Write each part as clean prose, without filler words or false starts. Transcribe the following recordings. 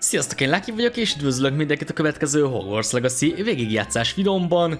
Sziasztok, én Lájkkal vagyok, és üdvözlök mindenkit a következő Hogwarts Legacy végigjátszás videómban.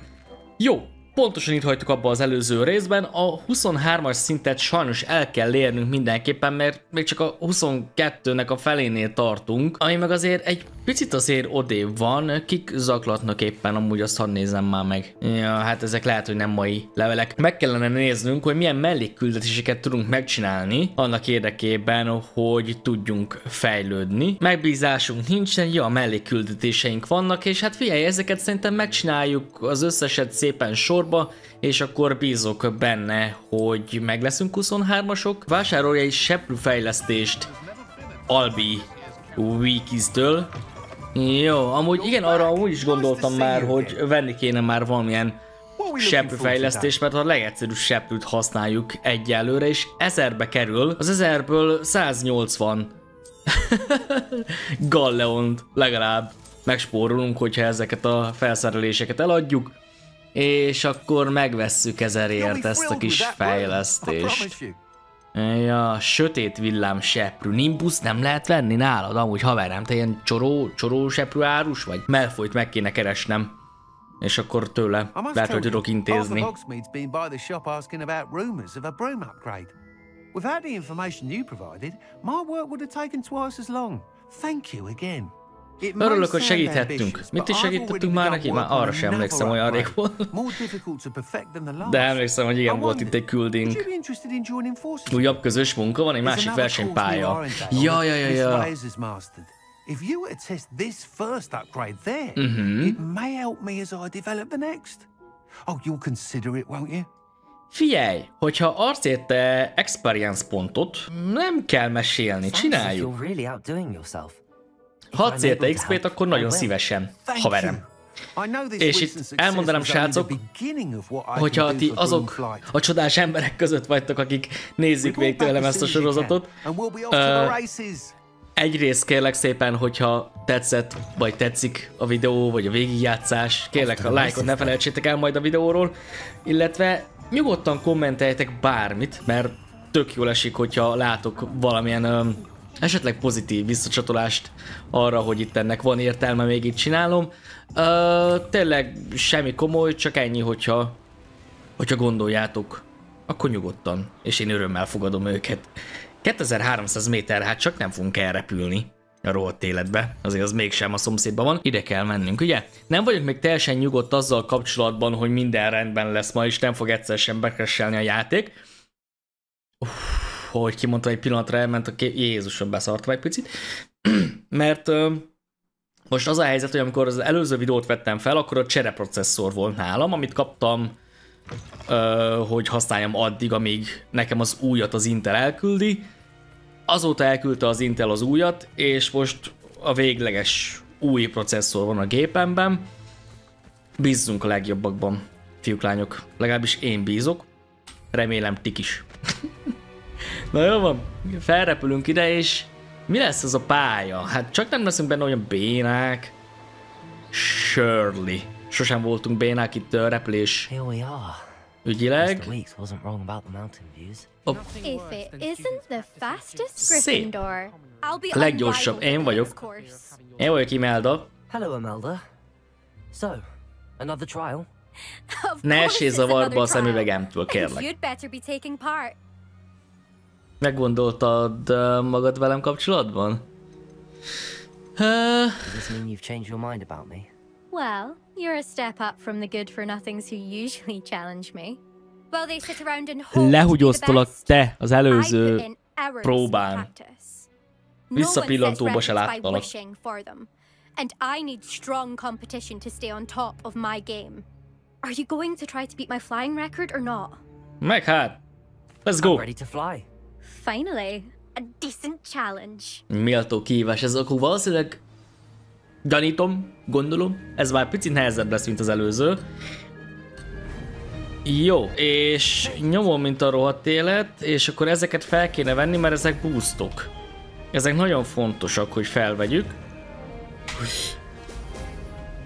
Jó, pontosan itt hagytuk abba az előző részben, a 23-as szintet sajnos el kell érnünk mindenképpen, mert még csak a 22-nek a felénél tartunk, ami meg azért egy picit azért odébb van. Kik zaklatnak éppen, amúgy azt hadd nézem már meg. Ja, hát ezek lehet, hogy nem mai levelek. Meg kellene néznünk, hogy milyen mellékküldetéseket tudunk megcsinálni, annak érdekében, hogy tudjunk fejlődni. Megbízásunk nincsen, ja, mellékküldetéseink vannak, és hát figyelj, ezeket szerintem megcsináljuk az összeset szépen sorba, és akkor bízok benne, hogy meg leszünk 23-asok. Vásárolja egy seprűfejlesztést Albi Wikis-től. Jó, amúgy igen, arra amúgy is gondoltam már, hogy venni kéne már valamilyen seprűfejlesztést, mert a legegyszerűbb seprűt használjuk egyelőre, és 1000-be kerül. Az 1000-ből 180 galleont legalább megspórolunk, hogyha ezeket a felszereléseket eladjuk, és akkor megvesszük 1000-ért ezt a kis fejlesztést. Ja, sötét villám seprű. Nimbus nem lehet venni nálad? Amúgy haverám, te ilyen csoró seprű árus vagy? Malfoyt meg kéne keresnem. És akkor tőle lehet, hogy tudok intézni. Örülök, hogy segíthettünk. Mit is segítettünk már neki? Már arra sem emlékszem, olyan rég volt. De emlékszem, hogy igen, volt itt egy küldünk. Újabb közös munka van, egy másik versenypálya. Ja. If you were to test this first upgrade there, it may help me as I develop the next. Oh, you'll consider it, won't you? Figyelj, hogyha arcérte experience pontot, nem kell mesélni, csináljuk. Ha adsz érte XP-t, akkor nagyon szívesen, haverem. És itt elmondanám, srácok, hogyha ti azok a csodás emberek között vagytok, akik nézzük végig tőlem ezt a sorozatot, egyrészt kérlek szépen, hogyha tetszett, vagy tetszik a videó, vagy a végigjátszás, kérlek a lájkot ne felejtsétek el majd a videóról, illetve nyugodtan kommenteljetek bármit, mert tök jól esik, hogyha látok valamilyen esetleg pozitív visszacsatolást arra, hogy itt ennek van értelme, még itt csinálom. Tényleg semmi komoly, csak ennyi, hogyha gondoljátok, akkor nyugodtan, és én örömmel fogadom őket. 2300 méter, hát csak nem fogunk elrepülni a rohadt életbe, azért az mégsem a szomszédban van, ide kell mennünk, ugye? Nem vagyok még teljesen nyugodt azzal kapcsolatban, hogy minden rendben lesz ma, és nem fog egyszer sem bekeresselni a játék. Hogy kimondtam, egy pillanatra elment a kép, Jézusom, beszartam egy picit, mert most az a helyzet, hogy amikor az előző videót vettem fel, akkor a csereprocesszor volt nálam, amit kaptam, hogy használjam addig, amíg nekem az újat az Intel elküldi. Azóta elküldte az Intel az újat, és most a végleges új processzor van a gépemben. Bízzunk a legjobbakban, fiúk, lányok. Legalábbis én bízok. Remélem tik is. Na jó van, felrepülünk ide, és mi lesz ez a pálya? Hát csak nem leszünk benne olyan bénák. Shirley. Sosem voltunk bénák itt a repülés ügyileg. Szép. A leggyorsabb. Én vagyok. Én vagyok Imelda. Ne essél zavarba a szemüvegemtől, kérlek. Meggondoltad magad velem kapcsolatban? Well, you're a step up from the good-for-nothings who usually challenge me. Well, they sit around and hope to be the best. Te az előző próbán. Visszapillantóba se láttalak. And I need strong competition to stay on top of my game. Are you going to try to beat my flying record or not? Meg hát. Let's go. I'm ready to fly. Finally, a decent challenge. Méltó kihívás, ez akkor valószínűleg gyanítom, gondolom, ez már picit nehezebb lesz, mint az előző. Jó, és nyomom, mint a rohadt élet, és akkor ezeket fel kéne venni, mert ezek boostok. Ezek nagyon fontosak, hogy felvegyük.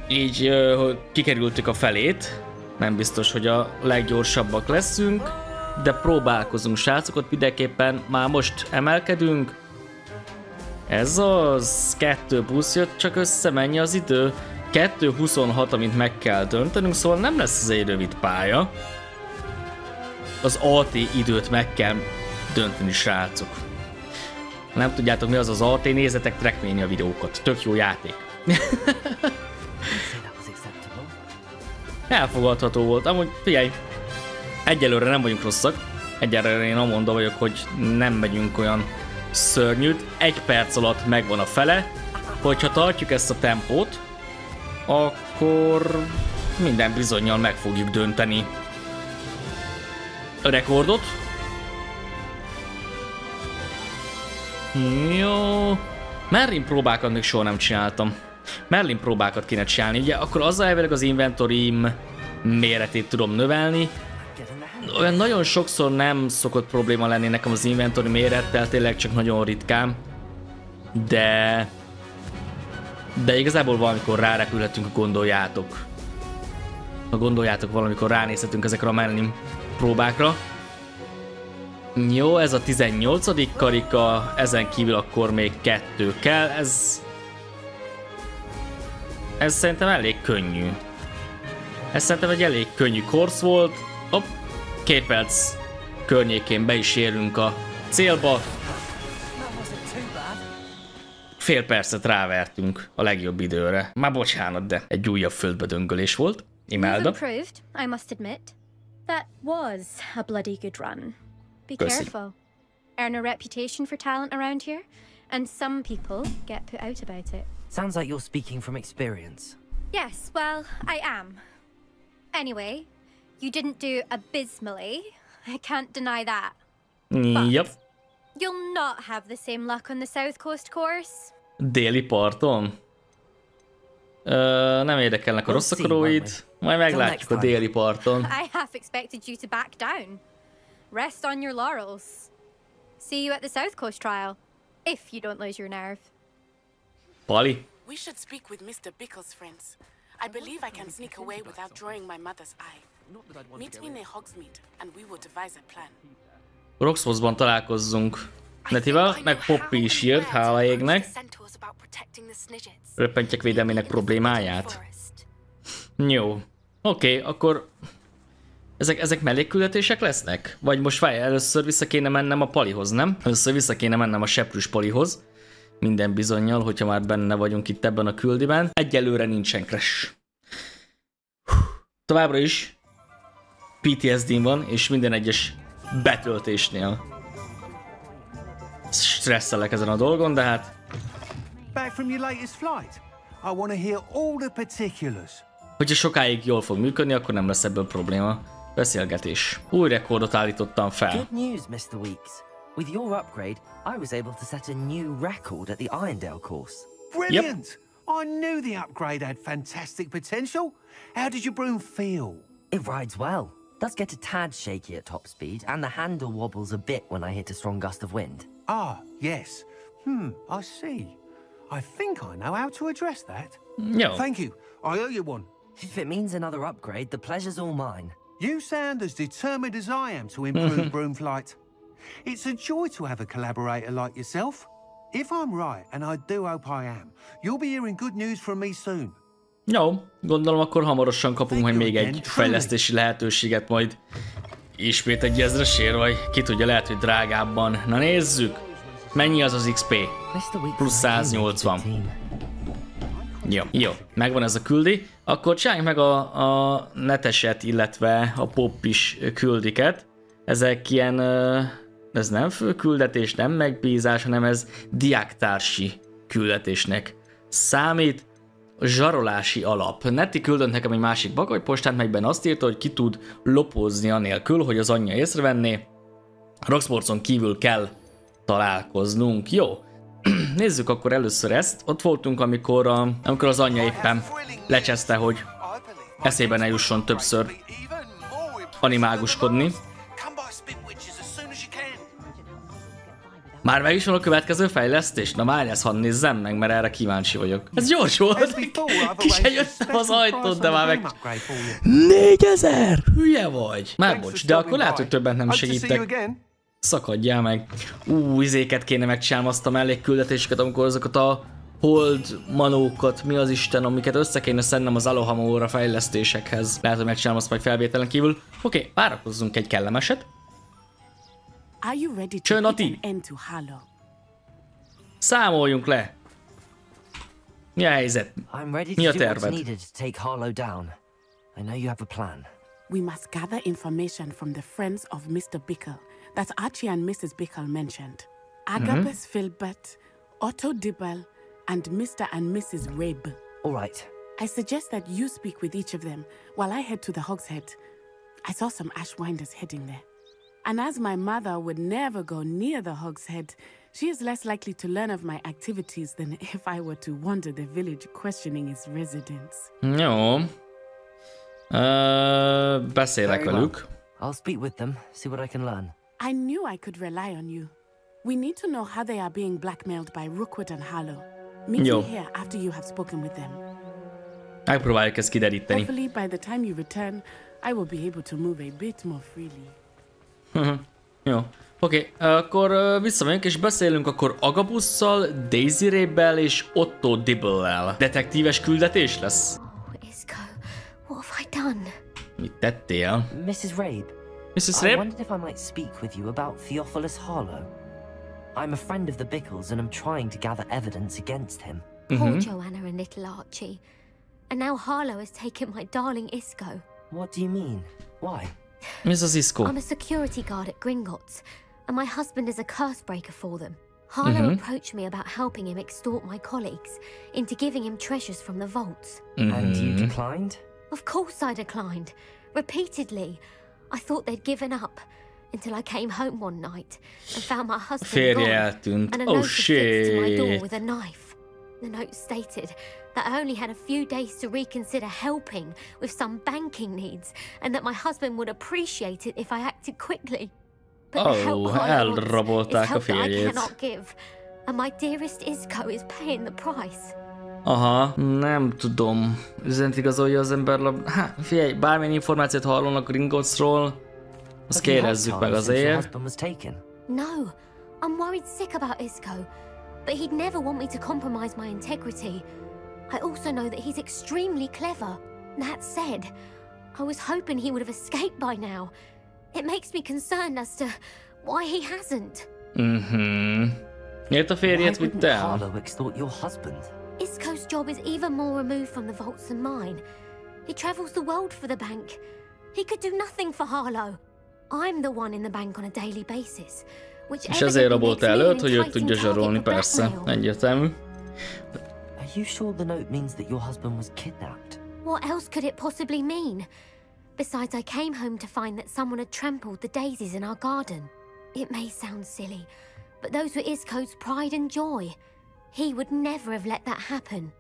Így kikerültük a felét. Nem biztos, hogy a leggyorsabbak leszünk, de próbálkozunk, srácok, ott mindenképpen már most emelkedünk. Ez az 2 plusz jött csak össze, mennyi az idő? 2:26, amit meg kell döntenünk, szóval nem lesz ez egy rövid pálya. Az AT időt meg kell dönteni, srácok. Ha nem tudjátok, mi az az AT, nézzetek Trackmania videókat. Tök jó játék. Elfogadható volt. Amúgy figyelj, egyelőre nem vagyunk rosszak. Egyelőre én amondva vagyok, hogy nem megyünk olyan szörnyűt. 1 perc alatt megvan a fele. Hogyha tartjuk ezt a tempót, akkor minden bizonnyal meg fogjuk dönteni a rekordot. Jó. Merlin próbákat még soha nem csináltam. Merlin próbákat kéne csinálni, ugye akkor azzal elvileg az inventorim méretét tudom növelni. Olyan nagyon sokszor nem szokott probléma lenni nekem az inventory mérettel, tényleg csak nagyon ritkán. De igazából valamikor rárepülhetünk, gondoljátok. Ha gondoljátok, valamikor ránézhetünk ezekre a Merlin próbákra. Jó, ez a 18. karika, ezen kívül akkor még 2 kell, ez szerintem elég könnyű. Ez szerintem egy elég könnyű korsz volt. Hopp, 2 perc környékén be is érünk a célba. Fél percet rávertünk a legjobb időre. Már bocsánat, de egy újabb földbe döngölés volt. Imádom. I must admit. That was a bloody good run. Be careful. Earn a reputation for talent around here, and some people get put out about it. Sounds like you're speaking from experience. Yes, well, I am. Anyway, you didn't do abysmally. I can't deny that. Yep. You'll not have the same luck on the South Coast course. Déli parton? Nem érdekelnek a rossz akaróid. Majd meglátjuk a déli parton. I half expected you to back down. Rest on your laurels. See you at the South Coast trial, if you don't lose your nerve. Pali? We should speak with Mr. Bickle's friends. I believe I can sneak away without drawing my mother's eye. Meet me near Hogsmeade, and we will devise a plan. Roxforce-ban találkozzunk Netivel, meg Poppy is írt, hála égnek. Röppentyek védelmének problémáját. Jó. Oké, akkor ezek mellékküldetések lesznek? Vagy most várj, először vissza kéne mennem a Palihoz, nem? Először vissza kéne mennem a seprűs Palihoz. Minden bizonnyal, hogyha már benne vagyunk itt ebben a küldiben. Egyelőre nincsen crash. Továbbra is PTSD-n van, és minden egyes betöltésnél stresszelek ezen a dolgon, de hát... Hogyha sokáig jól fog működni, akkor nem lesz ebből probléma. Beszélgetés. Új rekordot állítottam fel. Good news, Mr. Weeks. With your upgrade, I was able to set a new record at the Irondale course. Brilliant! Yep. I knew the upgrade had fantastic potential. How did your broom feel? It rides well. Does get a tad shaky at top speed, and the handle wobbles a bit when I hit a strong gust of wind. Ah, yes. I see. I think I know how to address that. No. Thank you. I owe you one. If it means another upgrade, the pleasure's all mine. You sound as determined as I am to improve broom flight. It's a joy to have a collaborator like yourself. If I'm right, and I do hope I am, you'll be hearing good news from me soon. Jó, gondolom akkor hamarosan kapunk majd még egy fejlesztési lehetőséget, majd ismét egy ezresért, vagy ki tudja, lehet, hogy drágábban. Na nézzük, mennyi az az XP? Plusz 180. Jó, megvan ez a küldi. Akkor csináljunk meg a neteset, illetve a poppis küldiket. Ezek ilyen, ez nem főküldetés, nem megbízás, hanem ez diáktársi küldetésnek számít. Zsarolási alap. Neti küldött nekem egy másik bakagypostát, melyben azt írta, hogy ki tud lopózni anélkül, hogy az anyja észrevenné. Roxforce-on kívül kell találkoznunk. Jó. Nézzük akkor először ezt. Ott voltunk, amikor az anyja éppen lecseszte, hogy eszébe ne jusson többször animáguskodni. Már meg is van a következő fejlesztés? Na várj, ezt hadd nézzem meg, mert erre kíváncsi vagyok. Ez gyors volt! Ki se jöttem az ajtót, de már meg... 4000! Hülye vagy! Már bocs, de akkor lehet, hogy többet nem segítek. Szakadjál meg. Izéket kéne megcsinálni, azt a mellékküldetéseket, amikor azokat a hold manókat, mi az Isten, amiket össze kéne szednem az Alohomóra fejlesztésekhez. Lehet, hogy megcsinálom azt majd felvételen kívül. Oké, várakozzunk egy kellemeset. Csön a ti. Számoljunk le. Mi a helyzet? Mi a terved? We must gather information from the friends of Mr. Bickle that Archie and Mrs. Bickle mentioned. Agabus Filbert, Otto Dibble, and Mr. and Mrs. Rabe. All right. I suggest that you speak with each of them while I head to the Hogshead. I saw some ashwinders heading there. And as my mother would never go near the Hogshead, she is less likely to learn of my activities than if I were to wander the village questioning its residents. Jó. Beszélek velük. I'll speak with them, see what I can learn. I knew I could rely on you. We need to know how they are being blackmailed by Rookwood and Harlow. Meet me here after you have spoken with them. Megpróbáljuk ezt kideríteni. Hopefully by the time you return, I will be able to move a bit more freely. Jó. Oké, akkor visszamegyünk és beszélünk akkor Agabusszal, Daisy Rabe-bel és Otto Dibble-lel. Detektíves küldetés lesz? Isco, what have I done? Mit tettél? Mrs. Rabe. Mrs. I Rabe? wondered if I might speak with you about Theophilus Harlow. I'm a friend of the Bickles and I'm trying to gather evidence against him. Poor Joanna and little Archie. And now Harlow has taken my darling Isco. What do you mean? Why? Mrs. Isco. I'm a security guard at Gringotts, and my husband is a curse breaker for them. Harlow approached me about helping him extort my colleagues into giving him treasures from the vaults. And you declined? Of course I declined. Repeatedly. I thought they'd given up until I came home one night and found my husband Férje gone eltűnt. and a Oh note affixed to my door shit. with a knife. The note stated that I only had a few days to reconsider helping with some banking needs and that my husband would appreciate it if I acted quickly. But the help Harlow wants is elrabolták a help that I férjét. cannot give, and my dearest Isco is paying the price. Aha, nem tudom. Üzent igazolja az ember Hát, figyelj, bármilyen információt hallanak Gringottsról, azt kérdezzük meg azért. No, I'm worried sick about Isco, but he'd never want me to compromise my integrity. I also know that he's extremely clever. That said, I was hoping he would have escaped by now. It makes me concerned as to why he hasn't. Miért a férjét vitt el? Harlow extort your husband? Isco's job is even more removed from the vaults than mine. He travels the world for the bank. He could do nothing for Harlow. I'm the one in the bank on a daily basis, which És ezért rabolt el őt, hogy őt enticing tudja target zsarolni, for persze. blackmail. Egyértelmű. Are you sure the note means that your husband was kidnapped? What else could it possibly mean? Besides, I came home to find that someone had trampled the daisies in our garden. It may sound silly, but those were Isco's pride and joy. He would never have let that happen.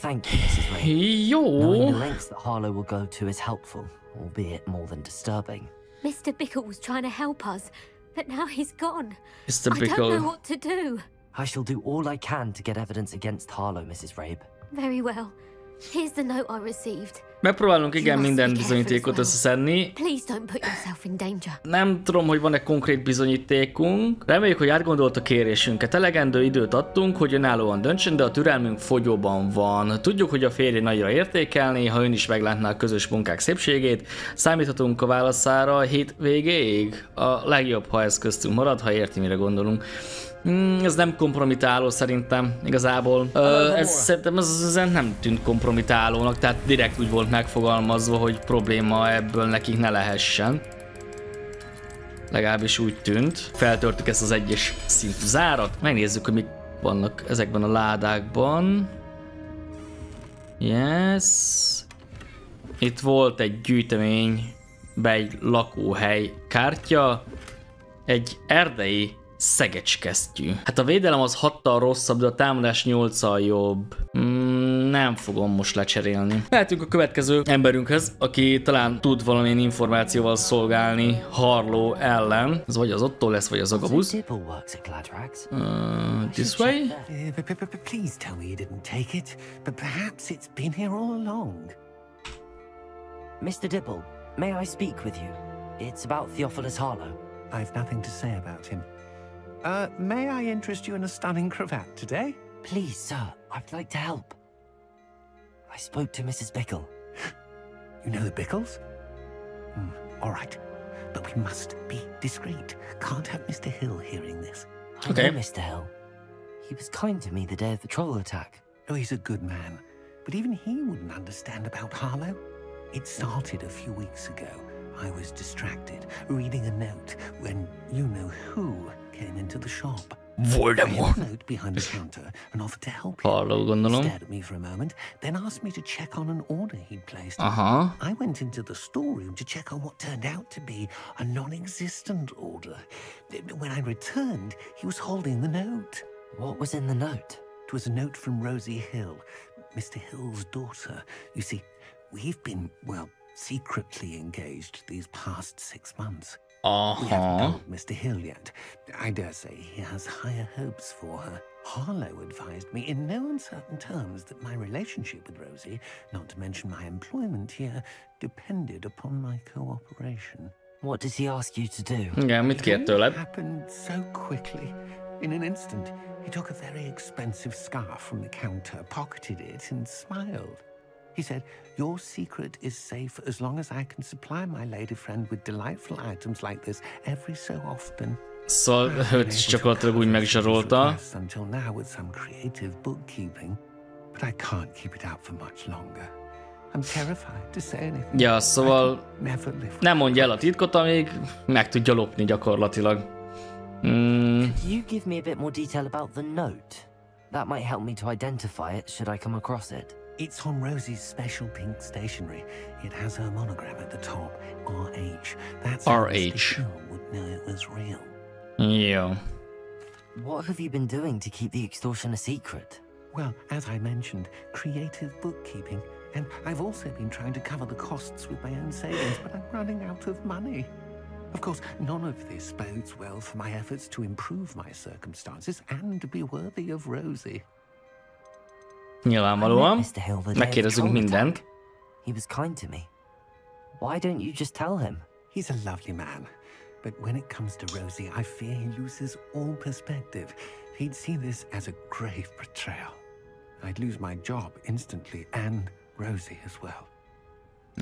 Thank you, Mrs. Rabe. Jó. Knowing the lengths that Harlow will go to is helpful, albeit more than disturbing. Mr. Bickle was trying to help us, but now he's gone. Mr. I don't Bickle. know what to do. I shall do all I can to get evidence against Harlow, Mrs. Rabe. Very well. Here's the note I received. Megpróbálunk igen minden bizonyítékot összeszedni. Please don't put yourself in danger. Nem tudom, hogy van-e konkrét bizonyítékunk. Reméljük, hogy átgondolt a kérésünket. Elegendő időt adtunk, hogy önállóan döntsön, de a türelmünk fogyóban van. Tudjuk, hogy a férje nagyra értékelné, ha ön is meglátná a közös munkák szépségét. Számíthatunk a válaszára a hét végéig? A legjobb, ha ez köztünk marad, ha érti, mire gondolunk. Ez nem kompromitáló szerintem, igazából. Szerintem ez nem tűnt kompromitálónak, tehát direkt úgy volt megfogalmazva, hogy probléma ebből nekik ne lehessen. Legalábbis úgy tűnt. Feltörtük ezt az egyes szintű zárat. Megnézzük, hogy mik vannak ezekben a ládákban. Yes. Itt volt egy gyűjtemény, egy lakóhely kártya, egy erdei szegecskesztyű. Hát a védelem az 6-tal rosszabb, de a támadás 8-al jobb. Nem fogom most lecserélni. Mehetünk a következő emberünkhez, aki talán tud valamilyen információval szolgálni Harlow ellen. Ez vagy az Otto lesz, vagy az Agabus. This way? Please tell me you didn't take it, but perhaps it's been here all along. Mr. Dibble, may I speak with you? It's about Theophilus Harlow. I've nothing to say about him. May I interest you in a stunning cravat today? Please, sir, I'd like to help. I spoke to Mrs. Bickle. You know the Bickles? All right. But we must be discreet. Can't have Mr. Hill hearing this. I know Mr. Hill. He was kind to me the day of the troll attack. Oh, he's a good man. But even he wouldn't understand about Harlow. It started a few weeks ago. I was distracted, reading a note, when you-know-who came into the shop. Voldemort. I note behind the counter and offered to help him. He stared at me for a moment, then asked me to check on an order he'd placed. I went into the storeroom to check on what turned out to be a non-existent order. When I returned, he was holding the note. What was in the note? It was a note from Rosie Hill, Mr. Hill's daughter. You see, we've been, well, secretly engaged these past 6 months. We haven't told Mr. Hill yet. I dare say he has higher hopes for her. Harlow advised me in no uncertain terms that my relationship with Rosie, not to mention my employment here, depended upon my cooperation. What does he ask you to do? Igen, mit kért It tőled? happened so quickly. In an instant, he took a very expensive scarf from the counter, pocketed it, and smiled. He said, "Your secret is safe as long as I can supply my lady friend with delightful items like this every so often." Szóval őt is gyakorlatilag úgy megzsarolta. Until now with some creative bookkeeping, but I can't keep it out for much longer. I'm terrified to say anything. Ja, szóval nem mondja el a titkot, amíg meg tudja lopni gyakorlatilag. Could you give me a bit more detail about the note? That might help me to identify it should I come across it. It's on Rosie's special pink stationery. It has her monogram at the top, RH. That's how Mr. Hill would know it was real. Jó. What have you been doing to keep the extortion a secret? Well, as I mentioned, creative bookkeeping. And I've also been trying to cover the costs with my own savings, but I'm running out of money. Of course, none of this bodes well for my efforts to improve my circumstances and to be worthy of Rosie. Nyilvánvalóan. Megkérdezünk mindent. He was kind to me. Why don't you just tell him? He's a lovely man. But when it comes to Rosie, I fear he loses all perspective. He'd see this as a grave betrayal. I'd lose my job instantly, and Rosie as well.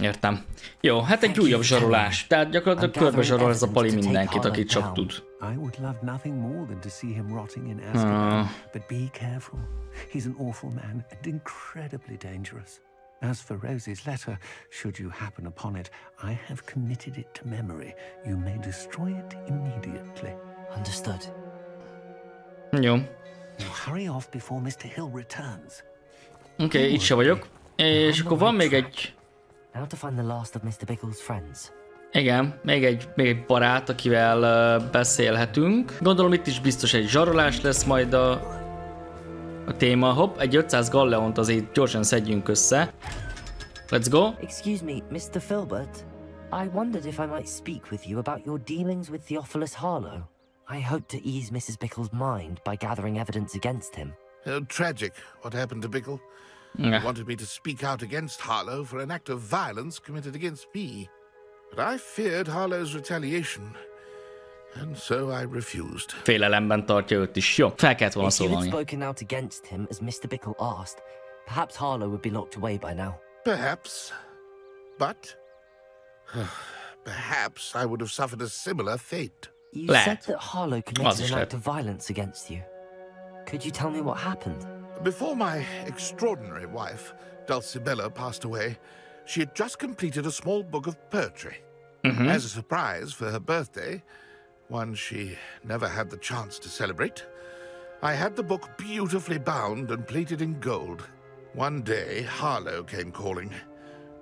Értem. Jó, hát egy újabb zsarolás. Tehát gyakorlatilag körbe zsarol ez a pali mindenkit, akit csak tud. I would love nothing more than to see him rotting in Azkaban, but be careful. He's an awful man and incredibly dangerous. As for Rosie's letter, should you happen upon it, I have committed it to memory. You may destroy it immediately. Understood. Jó. Now hurry off before Mr. Hill returns. Oké, itt se vagyok. És akkor van még egy... How to find the last of Mr. Bickle's friends. Igen, még egy barát, akivel beszélhetünk. Gondolom itt is biztos egy zsarolás lesz majd a téma. Hopp, egy 500 galleont azért gyorsan szedjünk össze. Let's go. Excuse me, Mr. Filbert. I wondered if I might speak with you about your dealings with Theophilus Harlow. I hope to ease Mrs. Bickle's mind by gathering evidence against him. Tragic, what happened to Bickle. He wanted me to speak out against Harlow for an act of violence committed against me. But I feared Harlow's retaliation, and so I refused. Félelemben tartja őt is. Jó, fel kellett volna szólni. If you had spoken out against him as Mr. Bickle asked, perhaps Harlow would be locked away by now. Perhaps. But perhaps I would have suffered a similar fate. You said that Harlow committed an act of violence against you. Could you tell me what happened? Before my extraordinary wife, Dulcibella, passed away, she had just completed a small book of poetry. As a surprise for her birthday, one she never had the chance to celebrate, I had the book beautifully bound and plated in gold. One day, Harlow came calling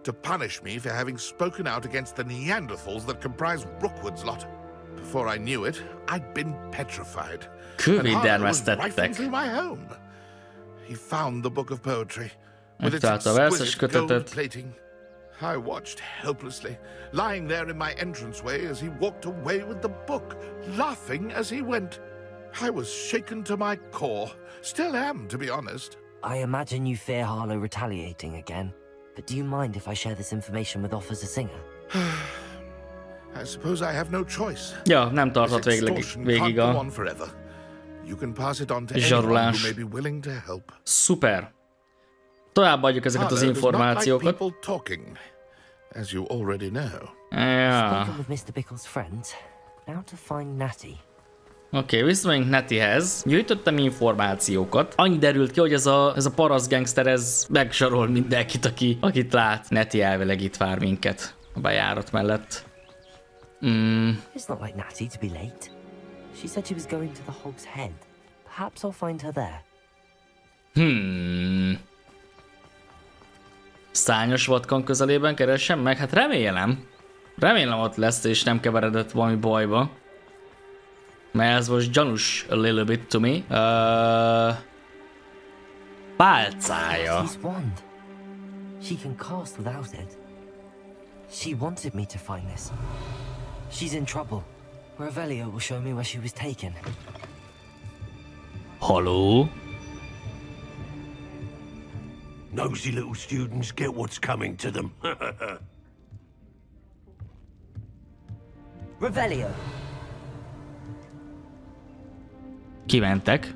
to punish me for having spoken out against the Neanderthals that comprise Rookwood's lot. Before I knew it, I'd been petrified. And Harlow was rifling through my home. He found the book of poetry with its exquisite gold plating. I watched helplessly, lying there in my entranceway as he walked away with the book, laughing as he went. I was shaken to my core. Still am, to be honest. I imagine you fear Harlow retaliating again, but do you mind if I share this information with Officer Singer? I suppose I have no choice. Ja, nem tartott végig a zsarolás. Szuper. Továbbadjuk ezeket az információkat. Ja. Oké, visszamegyünk Nattyhez. Gyűjtöttem információkat. Annyi derült ki, hogy ez a paraszt gangster, ez megsarol mindenkit, akit lát. Natty elvileg itt vár minket a bejárat mellett. It's not like Natty to be late. She said she was going to the Hog's Head. Perhaps I'll find her there. Szányos vatkan közelében keresem meg? Hát remélem. Remélem ott lesz, és nem keveredett valami bajba. Mert ez most gyanús a little bit to me. Pálcája. She can cast without it. She wanted me to find this. She's in trouble. Revelio will show me where she was taken. Hello? Nosy little students get what's coming to them. Revelio. Kimentek.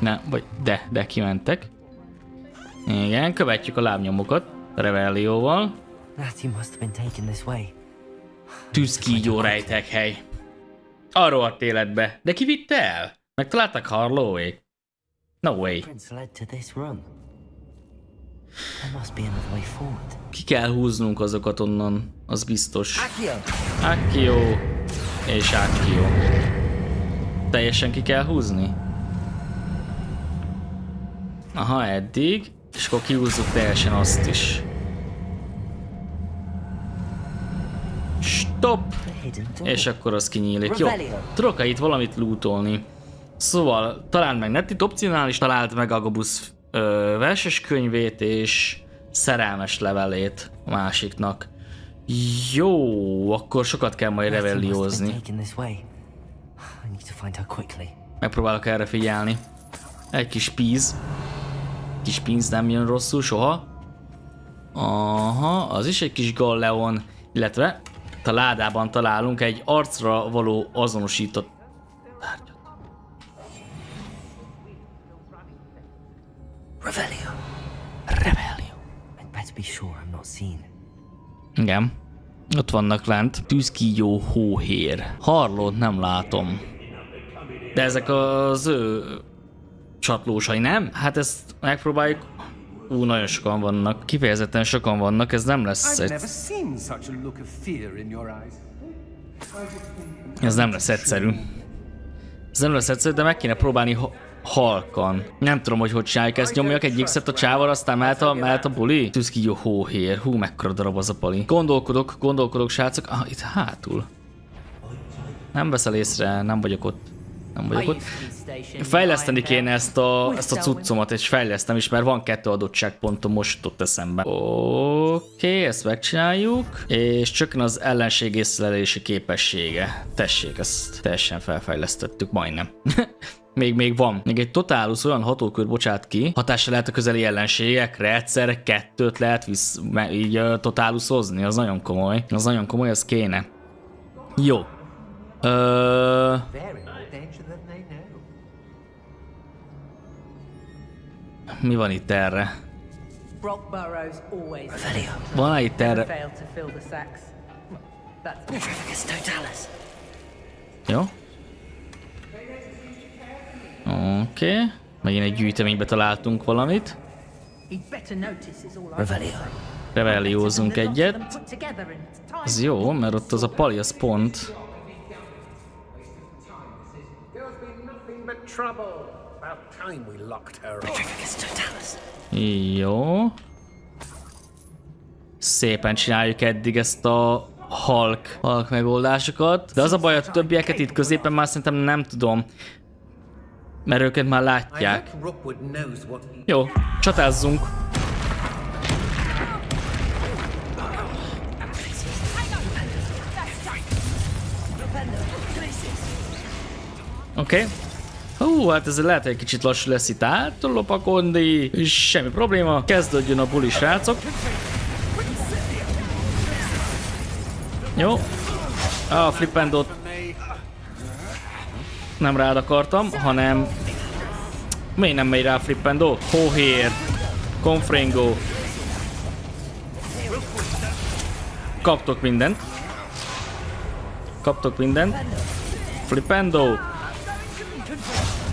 Ne, vagy de kimentek. Igen, követjük a lábnyomokat Revelioval. Natty must have been taken this way. Tűzkígyó rejtekhely. Arról a életbe. De ki vitte el? Megtaláltak Harlowék? No way. Ki kell húznunk azokat onnan, az biztos. Accio és Accio. Teljesen ki kell húzni? Aha, eddig. És akkor kihúzzuk teljesen azt is. Stop! És akkor az kinyílik. Jó, tudok itt valamit lootolni. Szóval találd meg Nettit, opcionális, találd meg Agabusz verses könyvét és szerelmes levelét a másiknak. Jó, akkor sokat kell majd revelliózni. Megpróbálok erre figyelni. Egy kis píz. Kis pénz nem jön rosszul soha. Aha, az is egy kis galleon, illetve a ládában találunk egy arcra való azonosított tárgyat. Revelio. I'd better be sure I'm not seen. Igen. Ott vannak lent. Tűzkígyó hóhér. Harlót nem látom. De ezek az ő csatlósai, nem? Hát ezt megpróbáljuk. Nagyon sokan vannak. Kifejezetten sokan vannak, ez nem lesz Ez nem lesz egyszerű. Ez nem lesz egyszerű, de meg kéne próbálni halkan. Nem tudom, hogy csináljuk ezt. Nyomjak egy X-et a csával, aztán mehet a buli. Tűzkígyó hóhér. Hú, mekkora darab az a pali. Gondolkodok, srácok. Ah, itt hátul. Nem veszel észre, nem vagyok ott. Fejleszteni kéne ezt a cuccomat, és fejlesztem is, mert van 2 adottságpontom, most jutott eszembe. Oké, ezt megcsináljuk, és csökken az ellenség észlelési képessége. Tessék, ezt teljesen felfejlesztettük, majdnem. még van. Még egy totálus olyan hatókör bocsát ki, hatása lehet a közeli ellenségekre, egyszerre 2-t lehet így totáluszozni, az nagyon komoly. Az nagyon komoly, az kéne. Jó. Mi van itt erre? Van itt erre? Jó. Oké. Megint egy gyűjteménybe találtunk valamit. Revelliózunk egyet. Ez jó, mert ott az a pali, az pont. Jó. Szépen csináljuk eddig ezt a halk megoldásokat. De az a baj, a többieket itt középen már szerintem nem tudom. Mert őket már látják. Jó, csatázzunk. Oké. Hú, hát ez lehet, egy kicsit lassú lesz itt át, lopakondi, semmi probléma, kezdődjön a buli, srácok. Jó. A flipendót nem rád akartam, hanem... Miért nem megy rá a flippendó? Hóhér. Confringo. Kaptok mindent. Kaptok mindent. Flippendo.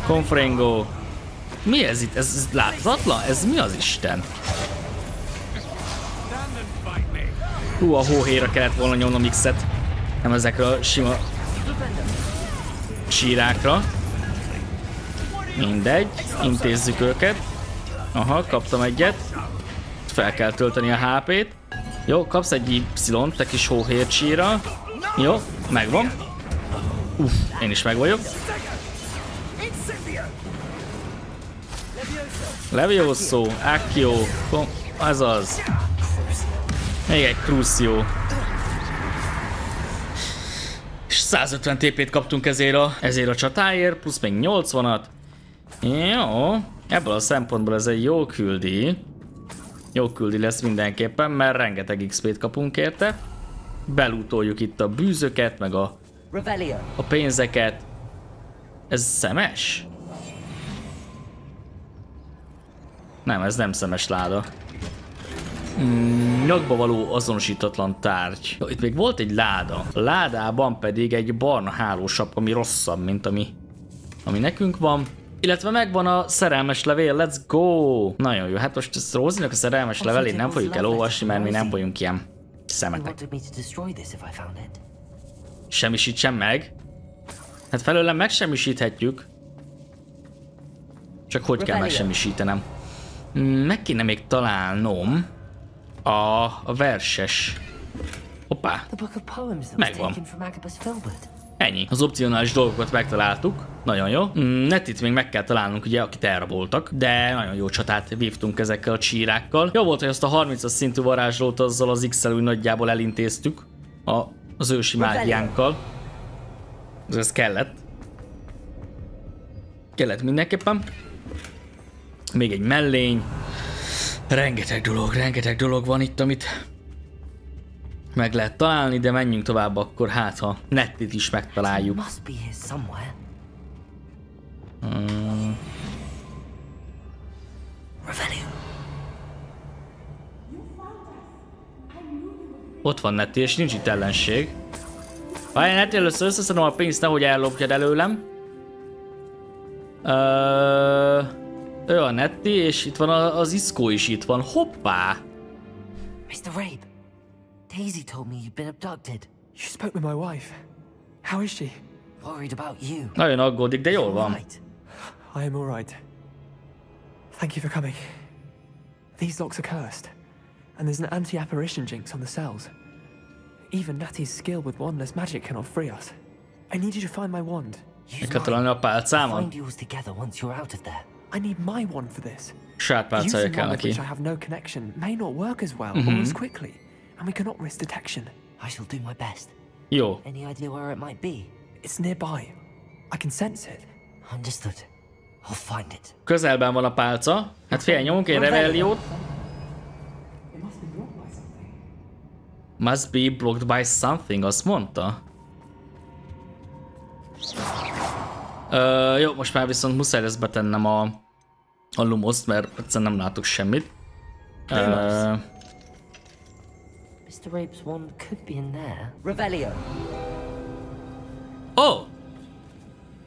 Confringo. Mi ez itt? Ez láthatatlan? Ez mi az Isten? Hú, a hóhéra kellett volna nyomnom X-et. Nem ezekre a sima sírákra. Mindegy, intézzük őket. Aha, kaptam egyet. Fel kell tölteni a HP-t. Jó, kapsz egy Y-t, te kis hóhércsíra. Jó, megvan. Én is meg vagyok. Levioso, Accio, ez az. Még egy Crucio. És 150 TP-t kaptunk ezért a csatáért, plusz még 80-at. Jó, ebből a szempontból ez egy jó küldi. Jó küldi lesz mindenképpen, mert rengeteg XP-t kapunk érte. Belútoljuk itt a bűzöket, meg a pénzeket. Ez szemes? Nem, ez nem szemes láda. Nyakba való azonosítatlan tárgy. Jó, itt még volt egy láda. A ládában pedig egy barna hálósap, ami rosszabb, mint ami nekünk van. Illetve megvan a szerelmes levél, let's go! Nagyon jó, hát most ezt Rózinak a szerelmes levelét nem fogjuk elolvasni, mert mi nem vagyunk ilyen szemetek. Semmisítsem meg? Hát felőlem megsemmisíthetjük. Csak hogy kell megsemmisítenem? Meg kéne még találnom a verses. Hoppá. Megvan. Ennyi. Az opcionális dolgokat megtaláltuk. Nagyon jó. Nettit még meg kell találnunk, ugye, akit elraboltak. De nagyon jó csatát vívtunk ezekkel a csírákkal. Jó volt, hogy azt a 30-as szintű varázslót azzal az X-el úgy nagyjából elintéztük. Az ősi mágiánkkal. Ez kellett. Kellett mindenképpen. Még egy mellény. Rengeteg dolog van itt, amit meg lehet találni, de menjünk tovább akkor, hát ha Nettit is megtaláljuk. Ott van Netti, és nincs itt ellenség. Várjál, Netti, először összeszedem a pénzt, nehogy ellopjad előlem. Ő a Netti, és itt van az Iszkó is itt van. Hoppá! Mr. Rabe, Daisy told me you've been abducted. You spoke with my wife. How is she? Worried about you. Nagyon aggódik, de jól van. I am all right. Thank you for coming. These locks are cursed, and there's an anti-apparition jinx on the cells. Even Natty's skill with wandless magic cannot free us. I need you to find my wand. Meg kell találni a pálcámat. Find yours together once you're out of there. I need my wand for this. Saját pálcája kell Using one with neki. which I have no connection may not work as well or as quickly, and we cannot risk detection. I shall do my best. Jó. Any idea where it might be? It's nearby. I can sense it. Understood. I'll find it. Közelben van a pálca. Hát fél nyomunk egy revelliót. Must be blocked by something, azt mondta. Jó, most már viszont muszáj lesz betennem a lumoszt, mert egyszerűen nem látok semmit. Mr. Rabe's wand could be in there. Revelio. Oh!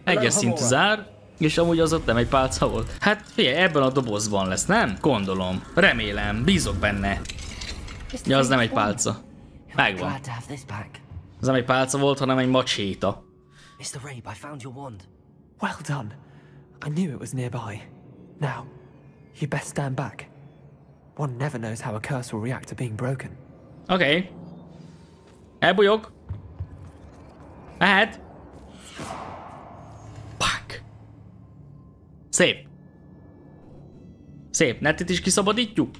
Egyes szintű zár, és amúgy az ott nem egy pálca volt. Hát figyelj, ebben a dobozban lesz, nem? Gondolom. Remélem, bízok benne. Ja, az nem egy pálca. Megvan. Az nem egy pálca volt, hanem egy macséta. Mr. Rabe, I found your wand. Well done. I knew it was nearby. Now, you best stand back. One never knows how a curse will react to being broken. Oké. Elbújok. Mehet. Pak. Szép. Szép. Nettit is kiszabadítjuk.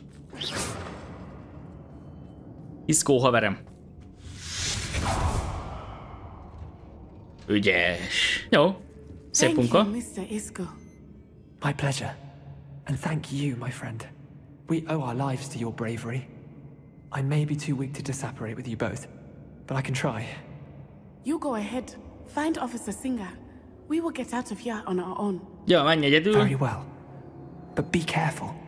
Iszkó haverem. Ügyes. Jó. Szép munka. My pleasure. And thank you, my friend. We owe our lives to your bravery. I may be too weak to disapparate with you both, but I can try. You go ahead. Find Officer Singer. We will get out of here on our own. Ja, menj egyedül. Very well. But be careful.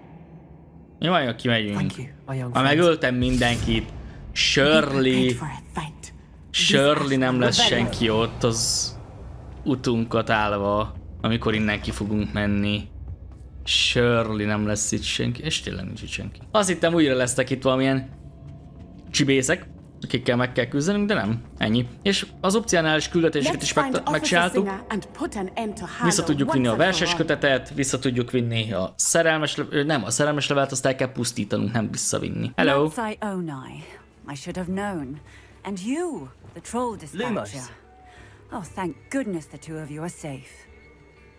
Mi van, ha kimegyünk? Thank you, my young Ha friend. megöltem mindenkit, Shirley nem lesz senki ott az utunkat állva, amikor innen ki fogunk menni. Shirley nem lesz itt senki, és tényleg nincs itt senki. Azt hittem újra lesznek itt valamilyen csibészek, akikkel meg kell küzdenünk, de nem. Ennyi. És az opcionális küldetéseket is megcsináltuk. Vissza tudjuk vinni a verses kötetet, vissza tudjuk vinni a szerelmes nem, a szerelmes levelet azt el kell pusztítanunk, nem visszavinni. Hello! I should have known. And you, the troll dispatcher. Oh, thank goodness the two of you are safe.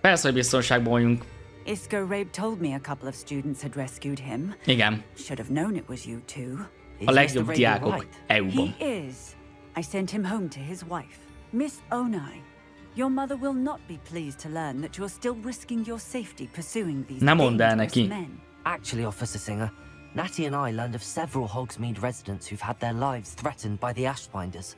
Persze, hogy biztonságban vagyunk. Isco Rabe told me a couple of students had rescued him. Igen. Should have known it was you two. A legjobb diákok EU-ban. He is. I sent him home to his wife, Miss Onai. Your mother will not be pleased to learn that you're still risking your safety pursuing these dangerous men. Actually, Officer Singer, Natty and I learned of several Hogsmeade residents who've had their lives threatened by the Ashbinders.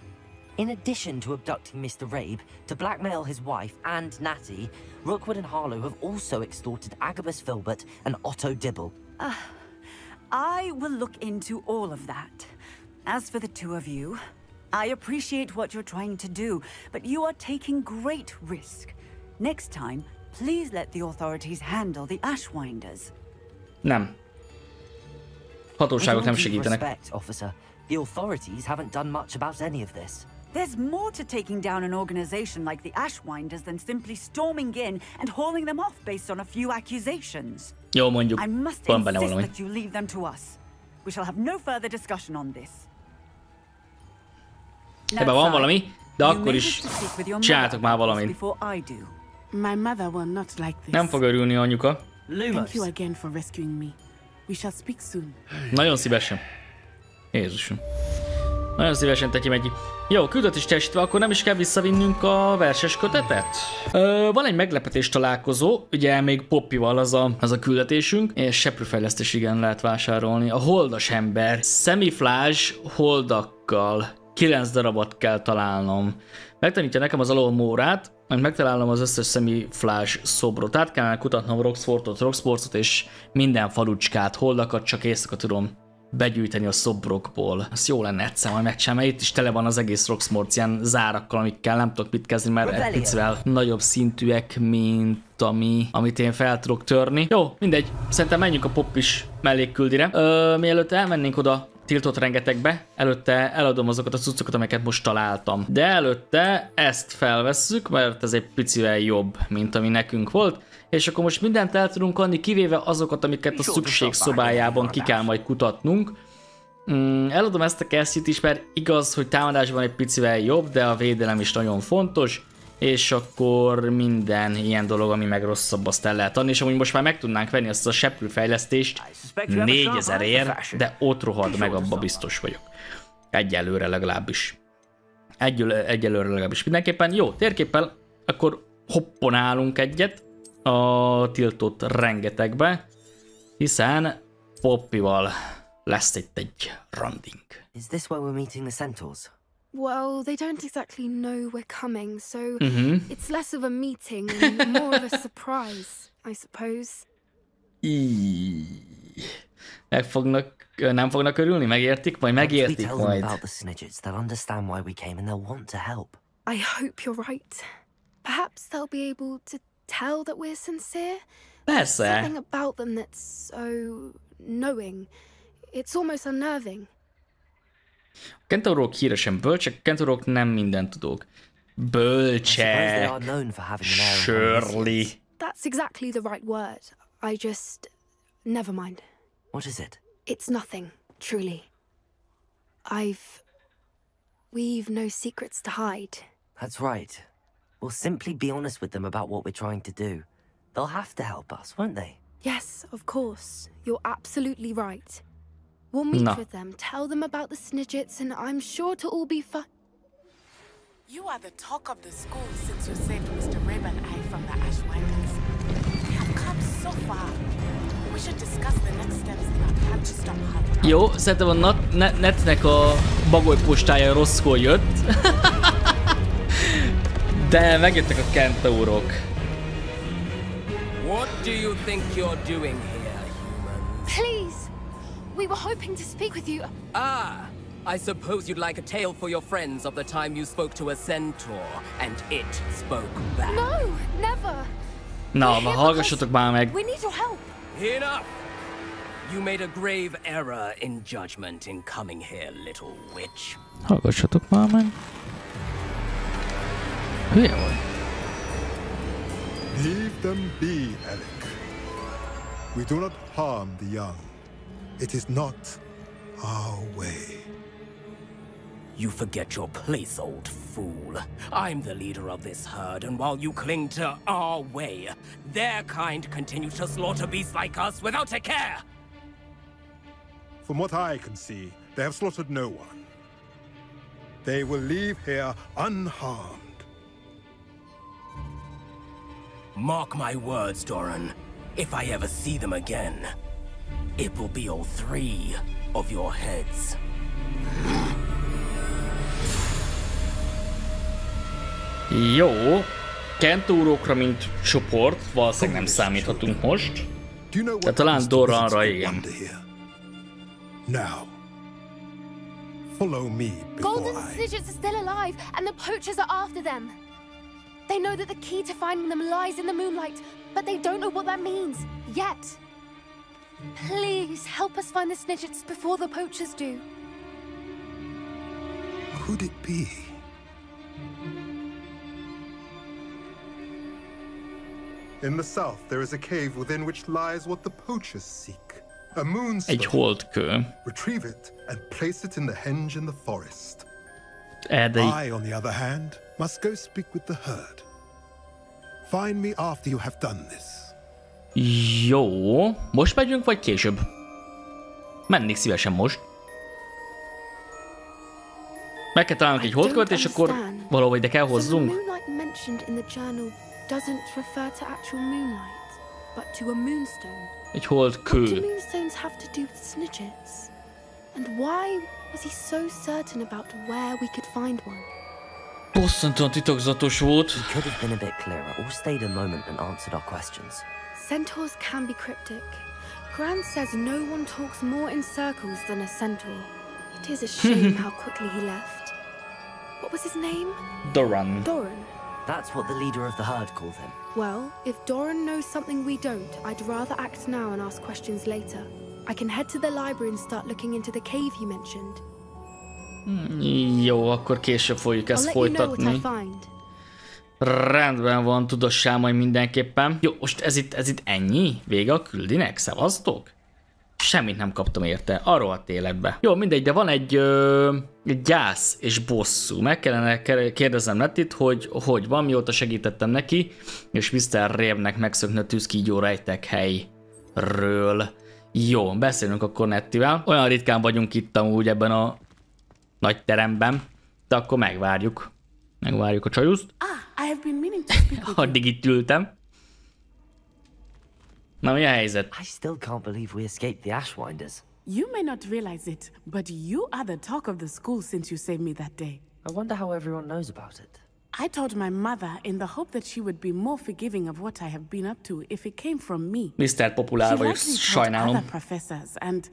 In addition to abducting Mr. Rabe to blackmail his wife and Natty, Rookwood and Harlow have also extorted Agabus Filbert and Otto Dibble. I will look into all of that. As for the two of you, I appreciate what you're trying to do, but you are taking great risk. Next time, please let the authorities handle the Ashwinders. Nem. Hatóságok nem segítenek. Respect, officer. The authorities haven't done much about any of this. There's more to taking down an organization like the Ashwinders than simply storming in and hauling them off based on a few accusations. Jó, mondjuk. I must insist that you leave them to us. We shall have no further discussion on this. Ebben van valami, de akkor is csináltok már valamit. My mother will not like this. Nem fog örülni anyuka. Thank you again for rescuing me. We shall speak soon. Nagyon szívesen. Jézusom. Nagyon szívesen, Teki megyi. Jó, küldetést teljesítve, akkor nem is kell visszavinnünk a verses kötetet? Van egy meglepetés találkozó, ugye még Poppyval az a küldetésünk, és seprőfejlesztés igen lehet vásárolni. A holdas ember, szemiflázs holdakkal, 9 darabot kell találnom. Megtanítja nekem az alolmórát, majd megtalálom az összes szemiflázs szobrot. Át kellene kutatnom Roxportot és minden falucskát, holdakat csak éjszaka tudom begyűjteni a szobrokból. Ez jó lenne egyszer majd megcsinálni, mert itt is tele van az egész Roxport ilyen zárakkal, amikkel nem tudok mit kezdeni, mert egy picivel nagyobb szintűek, mint amit én fel tudok törni. Jó, mindegy. Szerintem menjünk a Poppis mellékküldire. Mielőtt elmennénk oda tiltott rengetegbe, előtte eladom azokat a cuccokat, amiket most találtam. De előtte ezt felvesszük, mert ez egy picivel jobb, mint ami nekünk volt. És akkor most mindent el tudunk adni, kivéve azokat, amiket a szükség szobájában ki kell majd kutatnunk. Eladom ezt a Cassie-t is, mert igaz, hogy támadásban egy picivel jobb, de a védelem is nagyon fontos. És akkor minden ilyen dolog, ami meg rosszabb, azt el lehet adni. És amúgy most már meg tudnánk venni azt a seprőfejlesztést 4000-ért, de ott rohad meg, abba biztos vagyok. Egyelőre legalábbis. Egyelőre legalábbis. Mindenképpen jó, térképpel akkor hopponálunk egyet a tiltott rengetegbe, hiszen Poppyval lesz itt egy randing. Is this where we're meeting the centaurs? Well, they don't exactly know we're coming, so it's less of a meeting and more of a surprise, I suppose. Nem fognak örülni? Megértik? Majd megértik majd. About the snidgets, they'll understand why we came and they'll want to help. I hope you're right. Perhaps they'll be able to tell that we're sincere. Persze. There's something about them that's so knowing. It's almost unnerving. Kentaurok híresen bölcsek, kentaurok nem mindent tudók. Bölcsek. Shirley. That's exactly the right word. I just... Never mind. What is it? It's nothing, truly. We've no secrets to hide. That's right. We'll simply be honest with them about what we're trying to do. They'll have to help us, won't they? Yes, of course. You're absolutely right. We'll meet with them, tell them about the snidgets, and I'm sure to all be fun. You are the talk of the school since you saved Mr. Rabe and I from the Ashwinders. We have come so far. We should discuss the next steps in our plan Jó, szerintem a netnek a bagoly postája rosszkor jött. De megjöttek a kentaurok. What do you think you're doing here, humans? Please! We were hoping to speak with you. Ah! I suppose you'd like a tale for your friends of the time you spoke to a centaur, and it spoke back. No, never. Na, hallgassatok már meg. We need your help. Enough! You made a grave error in judgment in coming here, little witch. Hallgassatok már meg. Hülye vagy? Leave them be, Alec. We do not harm the young. It is not our way. You forget your place, old fool. I'm the leader of this herd, and while you cling to our way, their kind continue to slaughter beasts like us without a care! From what I can see, they have slaughtered no one. They will leave here unharmed. Mark my words, Doran. If I ever see them again, it will be all 3 of your heads. Jó, kentaurókra, mint csoport, valószínűleg nem számíthatunk most. De talán Doranra igen. Now, follow me before Golden Snidgets are still alive, and the poachers are after them. They know that the key to finding them lies in the moonlight, but they don't know what that means, yet. Please, help us find the Snidgets before the poachers do. Could it be? In the south, there is a cave within which lies what the poachers seek. A moonstone. Egy holdkő. Retrieve it and place it in the henge in the forest. Erdei. I, on the other hand, must go speak with the herd. Find me after you have done this. Jó. Most megyünk, vagy később? Mennék szívesen most. Meg kell találnunk egy holdkövet, és akkor valahol ide kell hozzunk. Doesn't refer to actual moonlight, but to a moonstone. Egy holdkő. What do moonstones have to do with Snidgets? And why was he so certain about where we could find one? Bosszantóan titokzatos volt. He could have been a bit clearer, or stayed a moment and answered our questions. Centaurs can be cryptic. Gran says no one talks more in circles than a centaur. It is a shame how quickly he left. What was his name? Doran. Doran. That's what the leader of the herd called him. Well, if Doran knows something we don't, I'd rather act now and ask questions later. I can head to the library and start looking into the cave you mentioned. Jó, akkor később fogjuk ezt folytatni. Rendben van, tudassál majd mindenképpen. Jó, most ez itt ennyi? Vége a küldinek? Szevasztok? Semmit nem kaptam érte, arról a életbe. Jó, mindegy, de van egy gyász és bosszú. Meg kellene kérdeznem Nettit, hogy van, mióta segítettem neki, és Mr. Révnek megszökne a tűzkígyó rejtek helyről. Jó, beszélünk akkor Nettivel. Olyan ritkán vagyunk itt amúgy ebben a nagy teremben, de akkor megvárjuk. Megvárjuk a csajuszt. Addig itt ültem. Na, mi a helyzet? I still can't believe we escaped the Ashwinders. You may not realize it, but you are the talk of the school since you saved me that day. I wonder how everyone knows about it. I told my mother in the hope that she would be more forgiving of what I have been up to if it came from me. Mr. Populár vagyok, sajnálom. Other professors and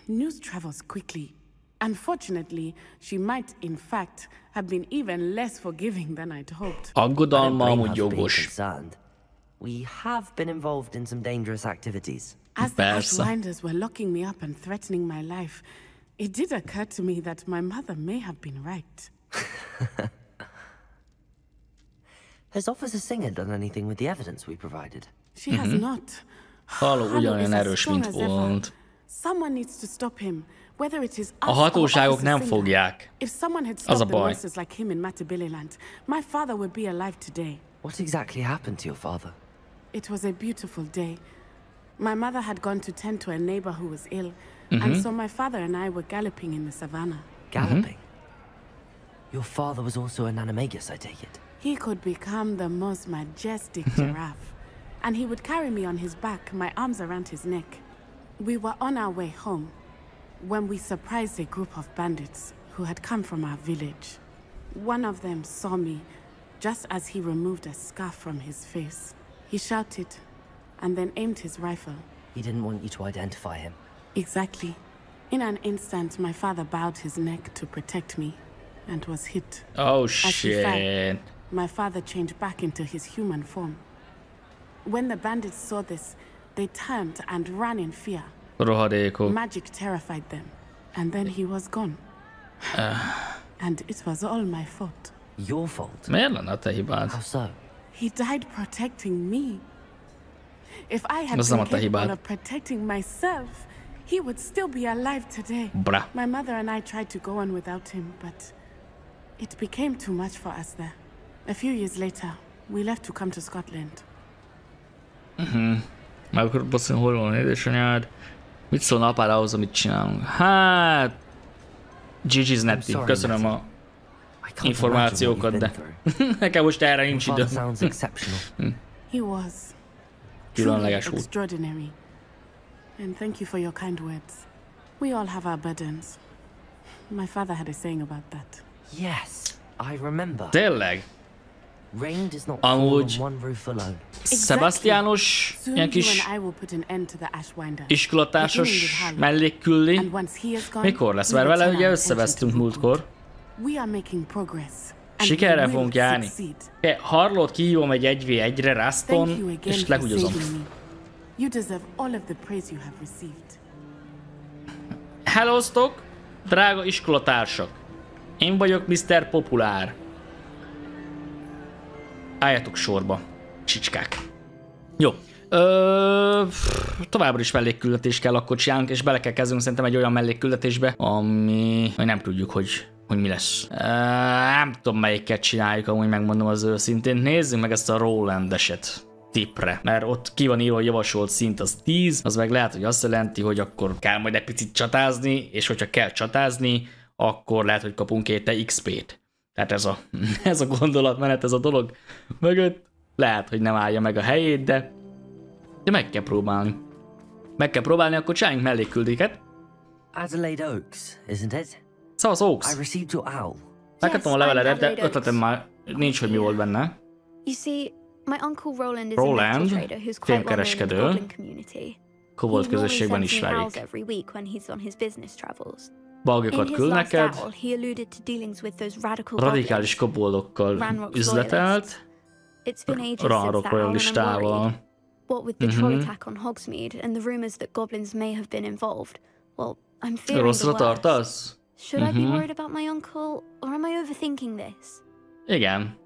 news travels quickly. Unfortunately, she might, in fact, have been even less forgiving than I'd hoped. Aggodalma amúgy jogos. We have been involved in some dangerous activities. As the Ashwinders were locking me up and threatening my life, it did occur to me that my mother may have been right. Has Officer Singer done anything with the evidence we provided? She has not. Halló, ugyanolyan erős, mint volt. Someone needs to stop him. Whether it is A hatóságok nem fogják. If someone had stopped the monsters like him in Matabeleland, my father would be alive today. What exactly happened to your father? It was a beautiful day. My mother had gone to tend to a neighbor who was ill, and so my father and I were galloping in the savannah. Galloping? Your father was also an animagus, I take it? He could become the most majestic giraffe, and he would carry me on his back, my arms around his neck. We were on our way home when we surprised a group of bandits who had come from our village. One of them saw me just as he removed a scarf from his face. He shouted and then aimed his rifle. He didn't want you to identify him. Exactly. In an instant, my father bowed his neck to protect me and was hit. Oh As he shit. fell, my father changed back into his human form. When the bandits saw this, they turned and ran in fear. Rohadékok. Magic terrified them, and then he was gone. And it was all my fault. Your fault? Miért lenne a te hibád? How so? He died protecting me. If I had Az been nem a te capable hibád. of protecting myself, he would still be alive today. Bra. My mother and I tried to go on without him, but it became too much for us there. A few years later, we left to come to Scotland. Meg akarod beszélni, hol van édesanyád? Mit szólna apád ahhoz, amit csinálunk? Hát... GG's Netty. Köszönöm a információkat, de... Nekem most erre nincs időm. He was Különleges truly volt. extraordinary. And thank you for your kind words. We all have our burdens. My father had a saying about that. Yes, I remember. Tényleg? Rain does not fall Amúgy... on one roof alone. Sebastiános, Soon ilyen you kis and I will put an end to the Ashwinder. iskolatársas mellékküldi. And once he is gone, Mikor lesz? we Mert will vele turn ugye our összevesztünk attention to múltkor. We are making progress. And Sikerre we will fogunk járni. succeed. Harlót kihívom egy 1v1-re Raston, Thank you again és for lehúgyozom. saving me. You deserve all of the praise you have received. Hellóztok, drága iskolatársak! Én vagyok Mr. Populár. Álljatok sorba, csicskák. Jó. Továbbra is mellékküldetést kell akkor csinálnunk, és bele kell kezdünk szerintem egy olyan mellékküldetésbe, ami nem tudjuk, hogy mi lesz. Nem tudom, melyiket csináljuk, amúgy megmondom az őszintén. Nézzük meg ezt a Roland-eset tippre, mert ott ki van írva, hogy javasolt szint az 10, az meg lehet, hogy azt jelenti, hogy akkor kell majd egy picit csatázni, és hogyha kell csatázni, akkor lehet, hogy kapunk 2 XP-t. Tehát ez a gondolatmenet, ez a dolog mögött. Lehet, hogy nem állja meg a helyét, de meg kell próbálni. Meg kell próbálni, akkor csináljunk mellékküldéket. Adelaide Oaks, isn't it? Szavasz Oaks. I received your owl. Megkaptam a leveledet, de ötletem már nincs, hogy mi volt benne. You see, my uncle Roland is Roland, a metal trader who's quite well known in the filmkereskedő. goblin community. Kobold He közösségben normally sends me owls ismerik. every week when he's on his business travels. Bagyokat In his küld last neked. owl, he alluded to dealings with those radical Radikális koboldokkal Ranrock's üzletelt. It's been ages since Ranrock that owl, and I'm worried. royalistával. What with the troll attack on Hogsmeade and the rumors that goblins may have been involved, well, I'm fearing the Rosszra worst. tartasz? Should I be worried about my uncle, or am I overthinking this? Igen.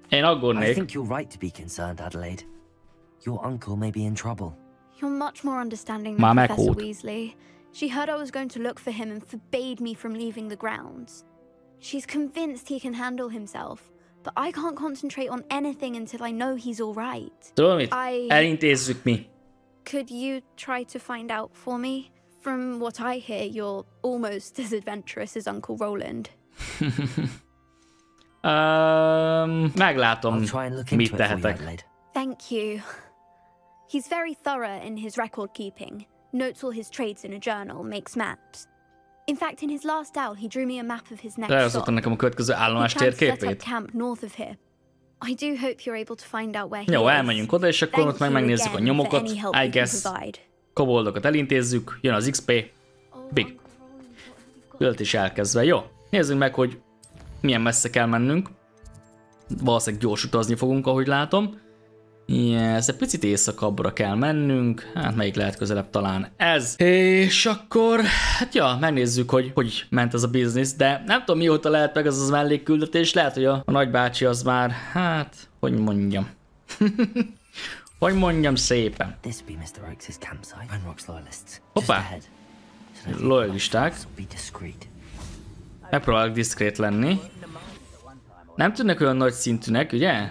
Én I aggódnék. think you're right to be concerned, Adelaide. Your uncle may be in trouble. You're much more understanding Már than Professor meghód. Weasley. She heard I was going to look for him and forbade me from leaving the grounds. She's convinced he can handle himself, but I can't concentrate on anything until I know he's all right. Tudom mit? Elintézzük mi. Could you try to find out for me? From what I hear, you're almost as adventurous as Uncle Roland. Meglátom, I'll try and look into mit it for you, tehetek. Adelaide. Thank you. He's very thorough in his record keeping, notes all his trades in a journal, makes maps. In fact, in his last owl, he drew me a map of his next stop. Lehozott nekem a következő He állomás plans to set up térképét. camp north of here. I do hope you're able to find out where he Jó, is. elmenjünk oda, és akkor Thank ott meg you megnézzük a again for nyomokat. any help I you can guess provide. koboldokat elintézzük, jön az XP. Big. Küldetés elkezdve. Jó, nézzük meg, hogy milyen messze kell mennünk. Valószínűleg gyors utazni fogunk, ahogy látom. Yes, egy picit északabbra kell mennünk. Hát melyik lehet közelebb, talán ez. És akkor, hát ja, megnézzük, hogy ment ez a biznisz, de nem tudom mióta lehet meg az mellékküldetés. Lehet, hogy a nagybácsi az már, hát, hogy mondjam. Hogy mondjam szépen. This be Mr. Oaks' campsite. Ranrock's loyalists. Just Hoppá. ahead. Loyalisták. Be discreet. Megpróbálok diszkrét lenni. Nem tűnnek olyan nagy szintűnek, ugye?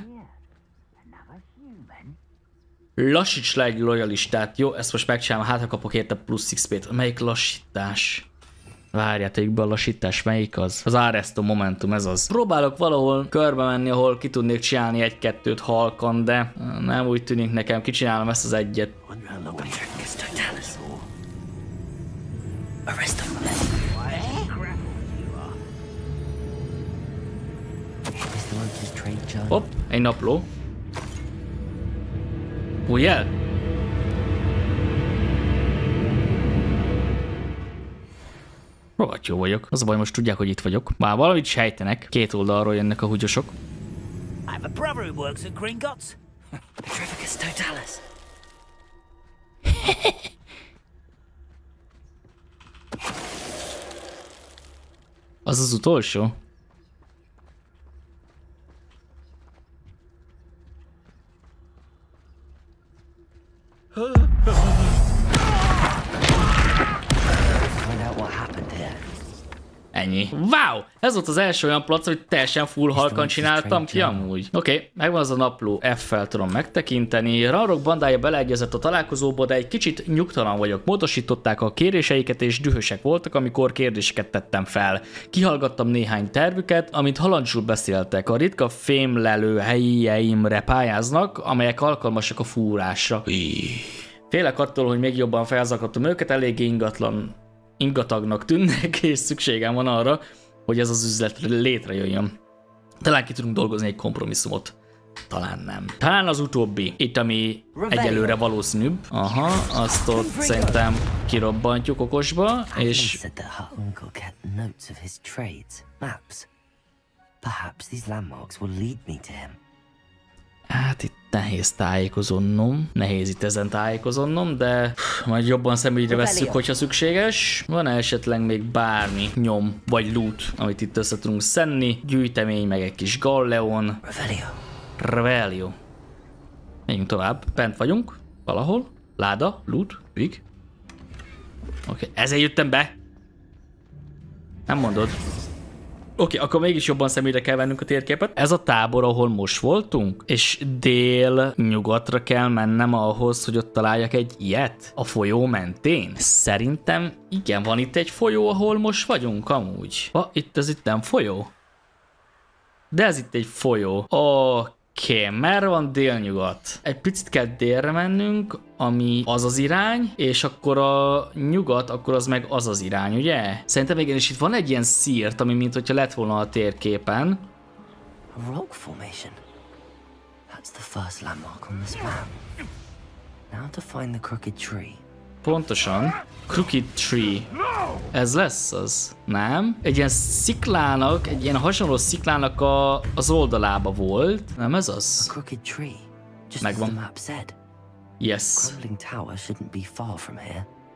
Lassíts le egy lojalistát. Jó, ezt most megcsinálom, hát ha kapok érte plusz XP-t. Melyik lassítás? Várjáték be, a lassítás melyik az? Az Arresto Momentum, ez az. Próbálok valahol körbe menni, ahol ki tudnék csinálni egy-kettőt halkan, de nem úgy tűnik nekem, kicsinálom ezt az egyet. Hopp, egy napló. Ugye? Rohadt jó vagyok. Az a baj, most tudják, hogy itt vagyok. Már valamit sejtenek. Két oldalról jönnek a húgyosok. I have a brother who works at Gringotts. Petrificus totalis. Az az utolsó? Ennyi. Wow! Ez volt az első olyan plac, hogy teljesen full halkan csináltam ki amúgy. Oké, megvan az a napló, F-fel tudom megtekinteni. Ranrock bandája beleegyezett a találkozóba, de egy kicsit nyugtalan vagyok. Módosították a kéréseiket és dühösek voltak, amikor kérdéseket tettem fel. Kihallgattam néhány tervüket, amint halandzsul beszéltek. A ritka fémlelő helyeimre pályáznak, amelyek alkalmasak a fúrásra. Félek attól, hogy még jobban felzakadtam őket, eléggé ingatagnak tűnnek, és szükségem van arra, hogy ez az üzlet létrejöjjön. Talán ki tudunk dolgozni egy kompromisszumot. Talán nem. Talán az utóbbi. Itt, ami egyelőre valószínűbb. Aha, azt ott szerintem kirobbantjuk okosba, és... Hát itt nehéz tájékozonnom. Nehéz itt ezen tájékozonnom, de majd jobban szemügyre vesszük, hogyha szükséges. Van-e esetleg még bármi nyom vagy loot, amit itt össze tudunk szedni? Gyűjtemény, meg egy kis galleon. Revelio. Menjünk tovább. Bent vagyunk. Valahol. Láda. Loot. Big. Oké, ezért jöttem be. Nem mondod. Oké, akkor mégis jobban szemügyre kell vennünk a térképet. Ez a tábor, ahol most voltunk, és dél-nyugatra kell mennem ahhoz, hogy ott találjak egy ilyet? A folyó mentén? Szerintem igen, van itt egy folyó, ahol most vagyunk amúgy. Ez itt nem folyó? De ez itt egy folyó. Oké, merre van délnyugat? Egy picit kell délre mennünk, ami az az irány, és akkor a nyugat, akkor az meg az az irány, ugye? Szerintem igenis itt van egy ilyen szírt, ami mint hogyha lett volna a térképen. A rock formation. That's the first landmark on this map. Now to find the crooked tree. Pontosan. Crooked Tree. Ez lesz az? Nem? Egy ilyen sziklának, egy ilyen hasonló sziklának az oldalába volt. Nem ez az? Megvan. Yes.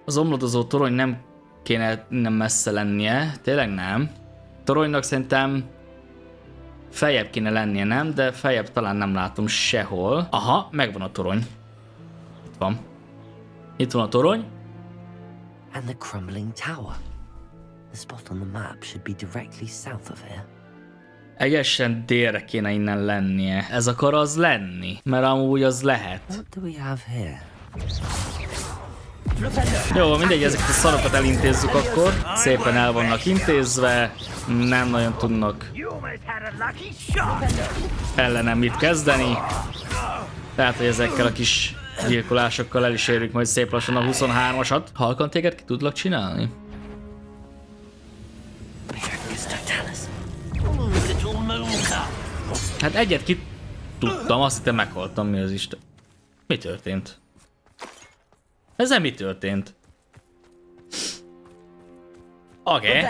Az omladozó torony nem kéne innen messze lennie. Tényleg nem. Toronynak szerintem feljebb kéne lennie, nem? De feljebb talán nem látom sehol. Aha, megvan a torony. Itt van. Itt van a torony. And the crumbling tower. The spot on the map should be directly south of here. Egyenesen délre kéne innen lennie. Ez akar az lenni, mert amúgy az lehet. What do we have here? Jó, mindegy, ezeket a szarokat elintézzük akkor. Szépen el vannak intézve, nem nagyon tudnak ellenem mit kezdeni. Tehát, hogy ezekkel a kis gyilkolásokkal el is érjük majd szép lassan a 23-asat. Halkan téged ki tudlak csinálni? Hát egyet ki tudtam, azt hittem meghaltam, mi az Isten. Mi történt? Ezzel mi történt? Oké.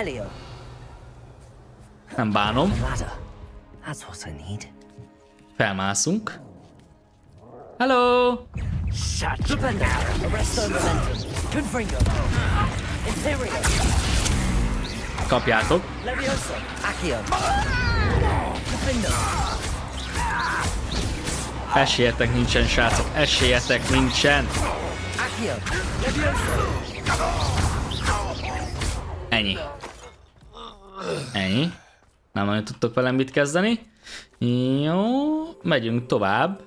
Nem bánom. Felmászunk. Hello! Kapjátok. Esélyetek nincsen, srácok. Esélyetek nincsen. Ennyi. Ennyi. Nem nagyon tudtok velem mit kezdeni. Jó, megyünk tovább.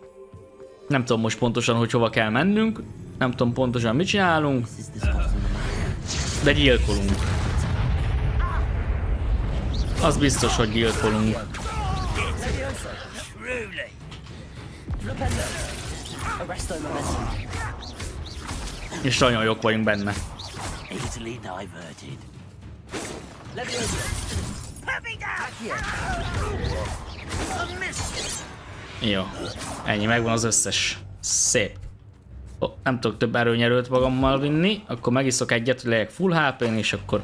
Nem tudom most pontosan, hogy hova kell mennünk. Nem tudom pontosan, mit csinálunk. De gyilkolunk. Az biztos, hogy guildfolunk. És nagyon jók vagyunk benne. Jó, ennyi, megvan az összes. Szép. Oh, nem tudok több erőnyerőt magammal vinni, akkor megiszok egyet, hogy legyek full HP-n, és akkor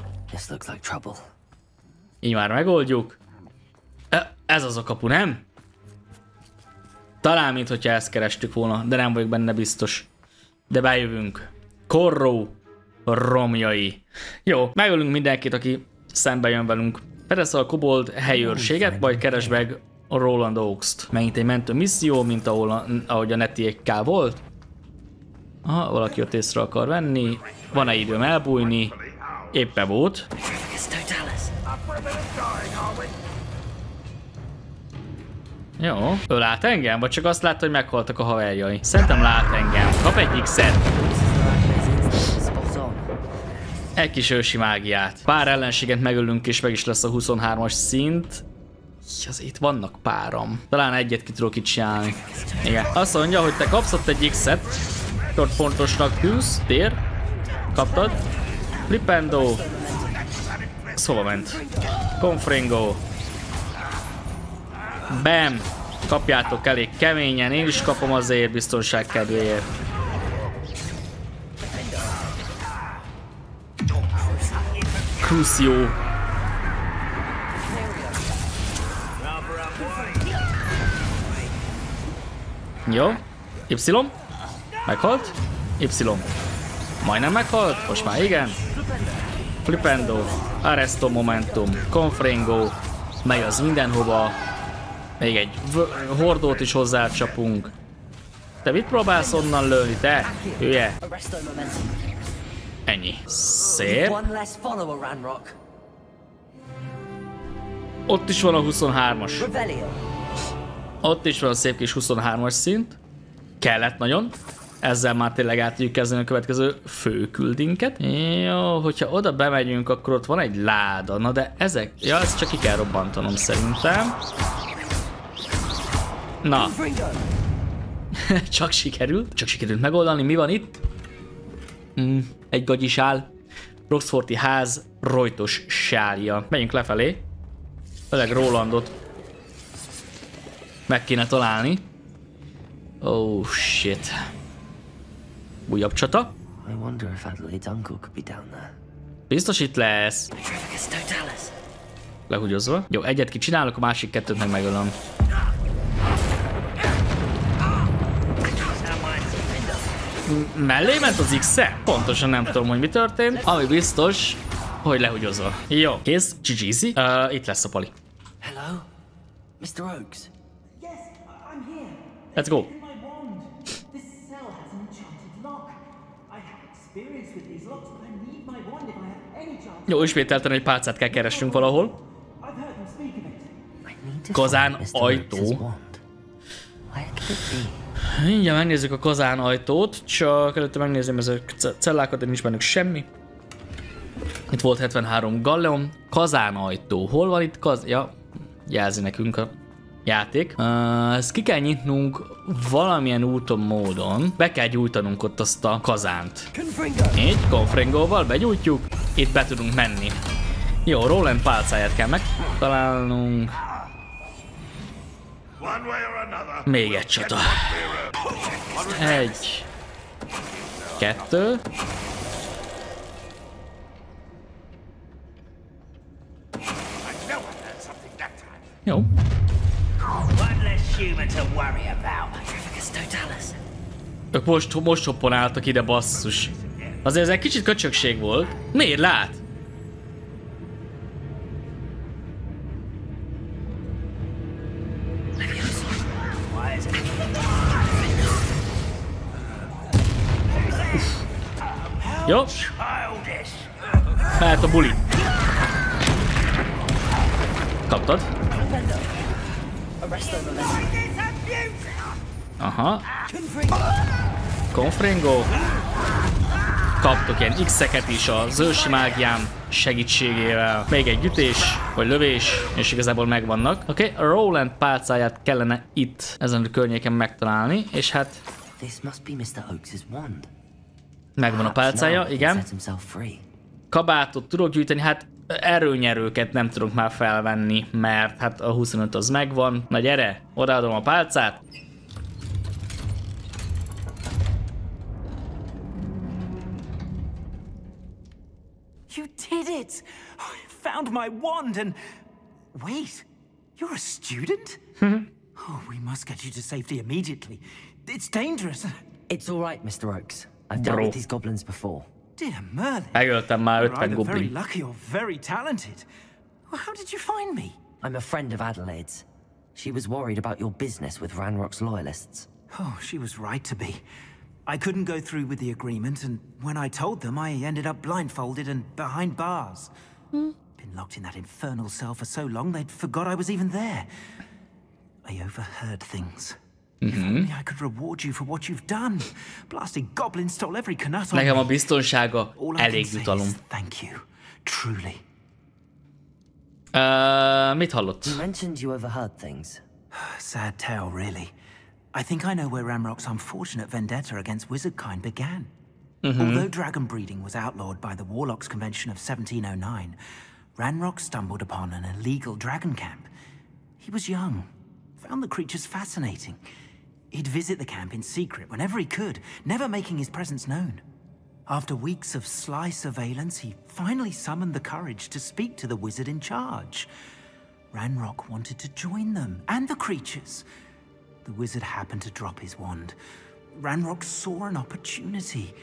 így már megoldjuk. Ez az a kapu, nem? Talán, mintha ezt kerestük volna, de nem vagyok benne biztos. De bejövünk. Korró romjai. Jó, megölünk mindenkit, aki szembe jön velünk. Fedez a kobold helyőrséget, majd keresd meg a Roland Oaks-t. Megint egy mentő misszió, mint ahogy a netiekkel volt. Aha, valaki ott észre akar venni. Van-e időm elbújni? Éppen volt. Jó, ő lát engem? Vagy csak azt látta, hogy meghaltak a haverjai? Szerintem lát engem. Kap egy X-et. Egy kis ősi mágiát. Pár ellenséget megölünk, és meg is lesz a 23-as szint. Az itt vannak páram. Talán egyet ki tudok itt csinálni. Igen. Azt mondja, hogy te kapsz ott egy X-et. Ott fontosnak tűz. Tér. Kaptad. Flipendo. Szóval ment. Confringo. Bam. Kapjátok elég keményen. Én is kapom azért biztonság kedvéért. Crucio. Jó. Y. Meghalt. Y. Majdnem meghalt. Most már igen. Flipendo. Arresto momentum. Confringo. Megy az mindenhova. Még egy hordót is hozzácsapunk. Te mit próbálsz onnan lőni, te? Hülye. Ennyi. Szép. Ott is van a 23-as. Ott is van a szép kis 23-as szint. Kellett nagyon. Ezzel már tényleg át tudjuk kezdeni a következő főküldinket. Jó, hogyha oda bemegyünk, akkor ott van egy láda. Na de ezek... Ja, ezt csak ki kell robbantanom szerintem. Na. Csak sikerült megoldani. Mi van itt? Egy gagyis áll. Roxforti ház rojtos sálja. Menjünk lefelé. Főleg Rolandot meg kéne találni. Oh shit. Újabb csata. Biztos itt lesz. Lehúgyozva. Jó, egyet kicsinálok, a másik kettőt meg megölöm. Mellé ment az X-e? Pontosan nem tudom, hogy mi történt. Ami biztos, hogy lehúgyozva. Jó, kész, GG's. Itt lesz a pali. Hello, Mr. Oaks. Yes, I'm here. Let's go. This cell has an enchanted lock. I have experience with these locks, but I need my wand if I have any chance. Jó, ismételten egy pálcát kell keresnünk valahol. I've heard them speak of it. Kazán ajtó. Mindjárt megnézzük a kazán ajtót, csak előtte megnézem ezek a cellákat, de nincs bennük semmi. Itt volt 73 galleon. Kazán ajtó. Hol van itt ja, jelzi nekünk a játék. Ezt ki kell nyitnunk valamilyen úton, módon. Be kell gyújtanunk ott azt a kazánt. Így, Confringóval begyújtjuk. Itt be tudunk menni. Jó, Roland pálcáját kell megtalálnunk. Még egy csata. Egy. Kettő. Jó. Ők most hopponáltak ide, basszus. Azért ez egy kicsit köcsökség volt. Miért lát? Jó. Mehet a buli. Kaptad? Aha. Confringo. kaptok ilyen X-eket is az ősi mágiám segítségével. Még egy ütés, vagy lövés, és igazából megvannak. Oké, a Roland pálcáját kellene itt, ezen a környéken megtalálni, és hát... megvan a pálcája, igen. Kabátot tudok gyűjteni, hát erőnyerőket nem tudok már felvenni, mert hát a 25 az megvan. Na gyere, odaadom a pálcát. You did it! I found my wand and... Wait, you're a student? Oh, we must get you to safety immediately. It's dangerous. It's all right, Mr. Oaks. I've dealt with these goblins before. Dear Merlin, megöltem már 50 goblin. Very goblin. lucky or very talented. Well, how did you find me? I'm a friend of Adelaide's. She was worried about your business with Ranrock's loyalists. Oh, she was right to be. I couldn't go through with the agreement, and when I told them, I ended up blindfolded and behind bars. Been locked in that infernal cell for so long, they'd forgot I was even there. I overheard things. If only I could reward you for what you've done. Blasted goblins stole every canut on me. Nekem a biztonsága elég jutalom. Thank you, truly. Mit hallott? You mentioned you overheard things. Sad tale, really. I think I know where Ranrock's unfortunate vendetta against wizardkind began. Although dragon breeding was outlawed by the Warlocks Convention of 1709, Ranrock stumbled upon an illegal dragon camp. He was young, found the creatures fascinating. He'd visit the camp in secret whenever he could, never making his presence known. After weeks of sly surveillance, he finally summoned the courage to speak to the wizard in charge. Ranrock wanted to join them, and the creatures. The wizard happened to drop his wand. Ranrock saw an opportunity.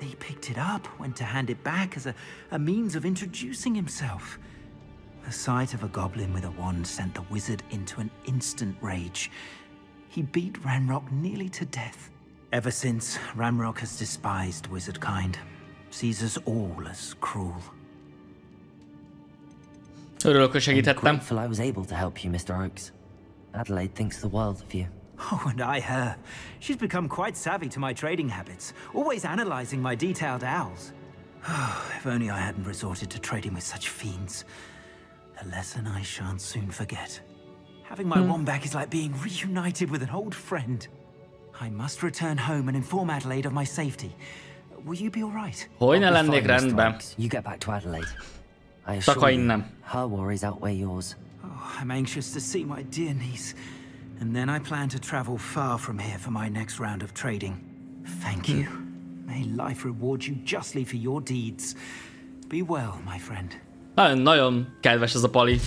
He picked it up, went to hand it back as a means of introducing himself. The sight of a goblin with a wand sent the wizard into an instant rage. He beat Ranrock nearly to death. Ever since, Ranrock has despised wizardkind, sees us all as cruel. Örülök, hogy segítettem. I'm grateful I was able to help you, Mr. Oaks. Adelaide thinks the world of you. Oh, and I her. She's become quite savvy to my trading habits, always analyzing my detailed owls. Oh, if only I hadn't resorted to trading with such fiends. A lesson I shan't soon forget. Having my wand back is like being reunited with an old friend. I must return home and inform Adelaide of my safety. Will you be all right? Hogy ne lennék rendben. You get back to Adelaide. I Csak assure you, innen. her worries outweigh yours. Oh, I'm anxious to see my dear niece. And then I plan to travel far from here for my next round of trading. Thank you. May life reward you justly for your deeds. Be well, my friend. Nagyon kedves ez a pali.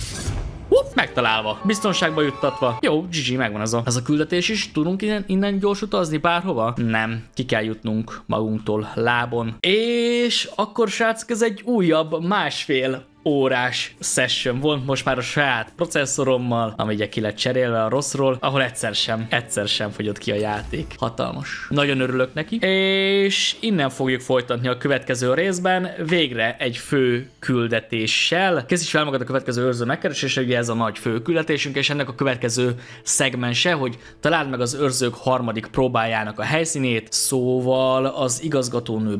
Megtalálva, biztonságba juttatva. Jó, GG, megvan ez a küldetés is. Tudunk innen gyors utazni bárhova? Nem, ki kell jutnunk magunktól lábon. És akkor srácok, ez egy újabb másfél órás session volt most már a saját processzorommal, ami ugye ki lett cserélve a rosszról, ahol egyszer sem fogyott ki a játék. Hatalmas. Nagyon örülök neki. És innen fogjuk folytatni a következő részben, végre egy fő küldetéssel. Készíts fel magad a következő őrző megkeresésre, ugye ez a nagy fő küldetésünk, és ennek a következő szegmense, hogy találd meg az őrzők harmadik próbájának a helyszínét, szóval az igazgatónő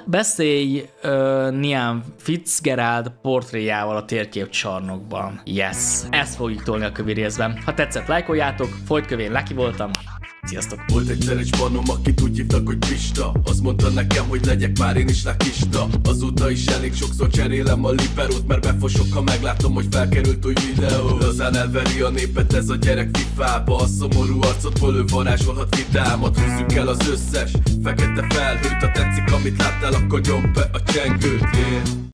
beszélj Nian Fitzgerald portréjával a térképcsarnokban. Yes! Ezt fogjuk tolni a kövi részben. Ha tetszett, lájkoljátok, folytkövén Lucky voltam. Sziasztok! Volt egyszer egy spanom, akit úgy hívtak, hogy Pista. Azt mondta nekem, hogy legyek már én is lakista. Azóta is elég sokszor cserélem a liberót, mert befosok, ha meglátom, hogy felkerült új videó. Lazán elveri a népet ez a gyerek fifába. A szomorú arcodból ő varázsolhat vidámat. Húzzuk el az összes fekete felhőt. Ha tetszik, amit láttál, akkor nyomd be a csengőt.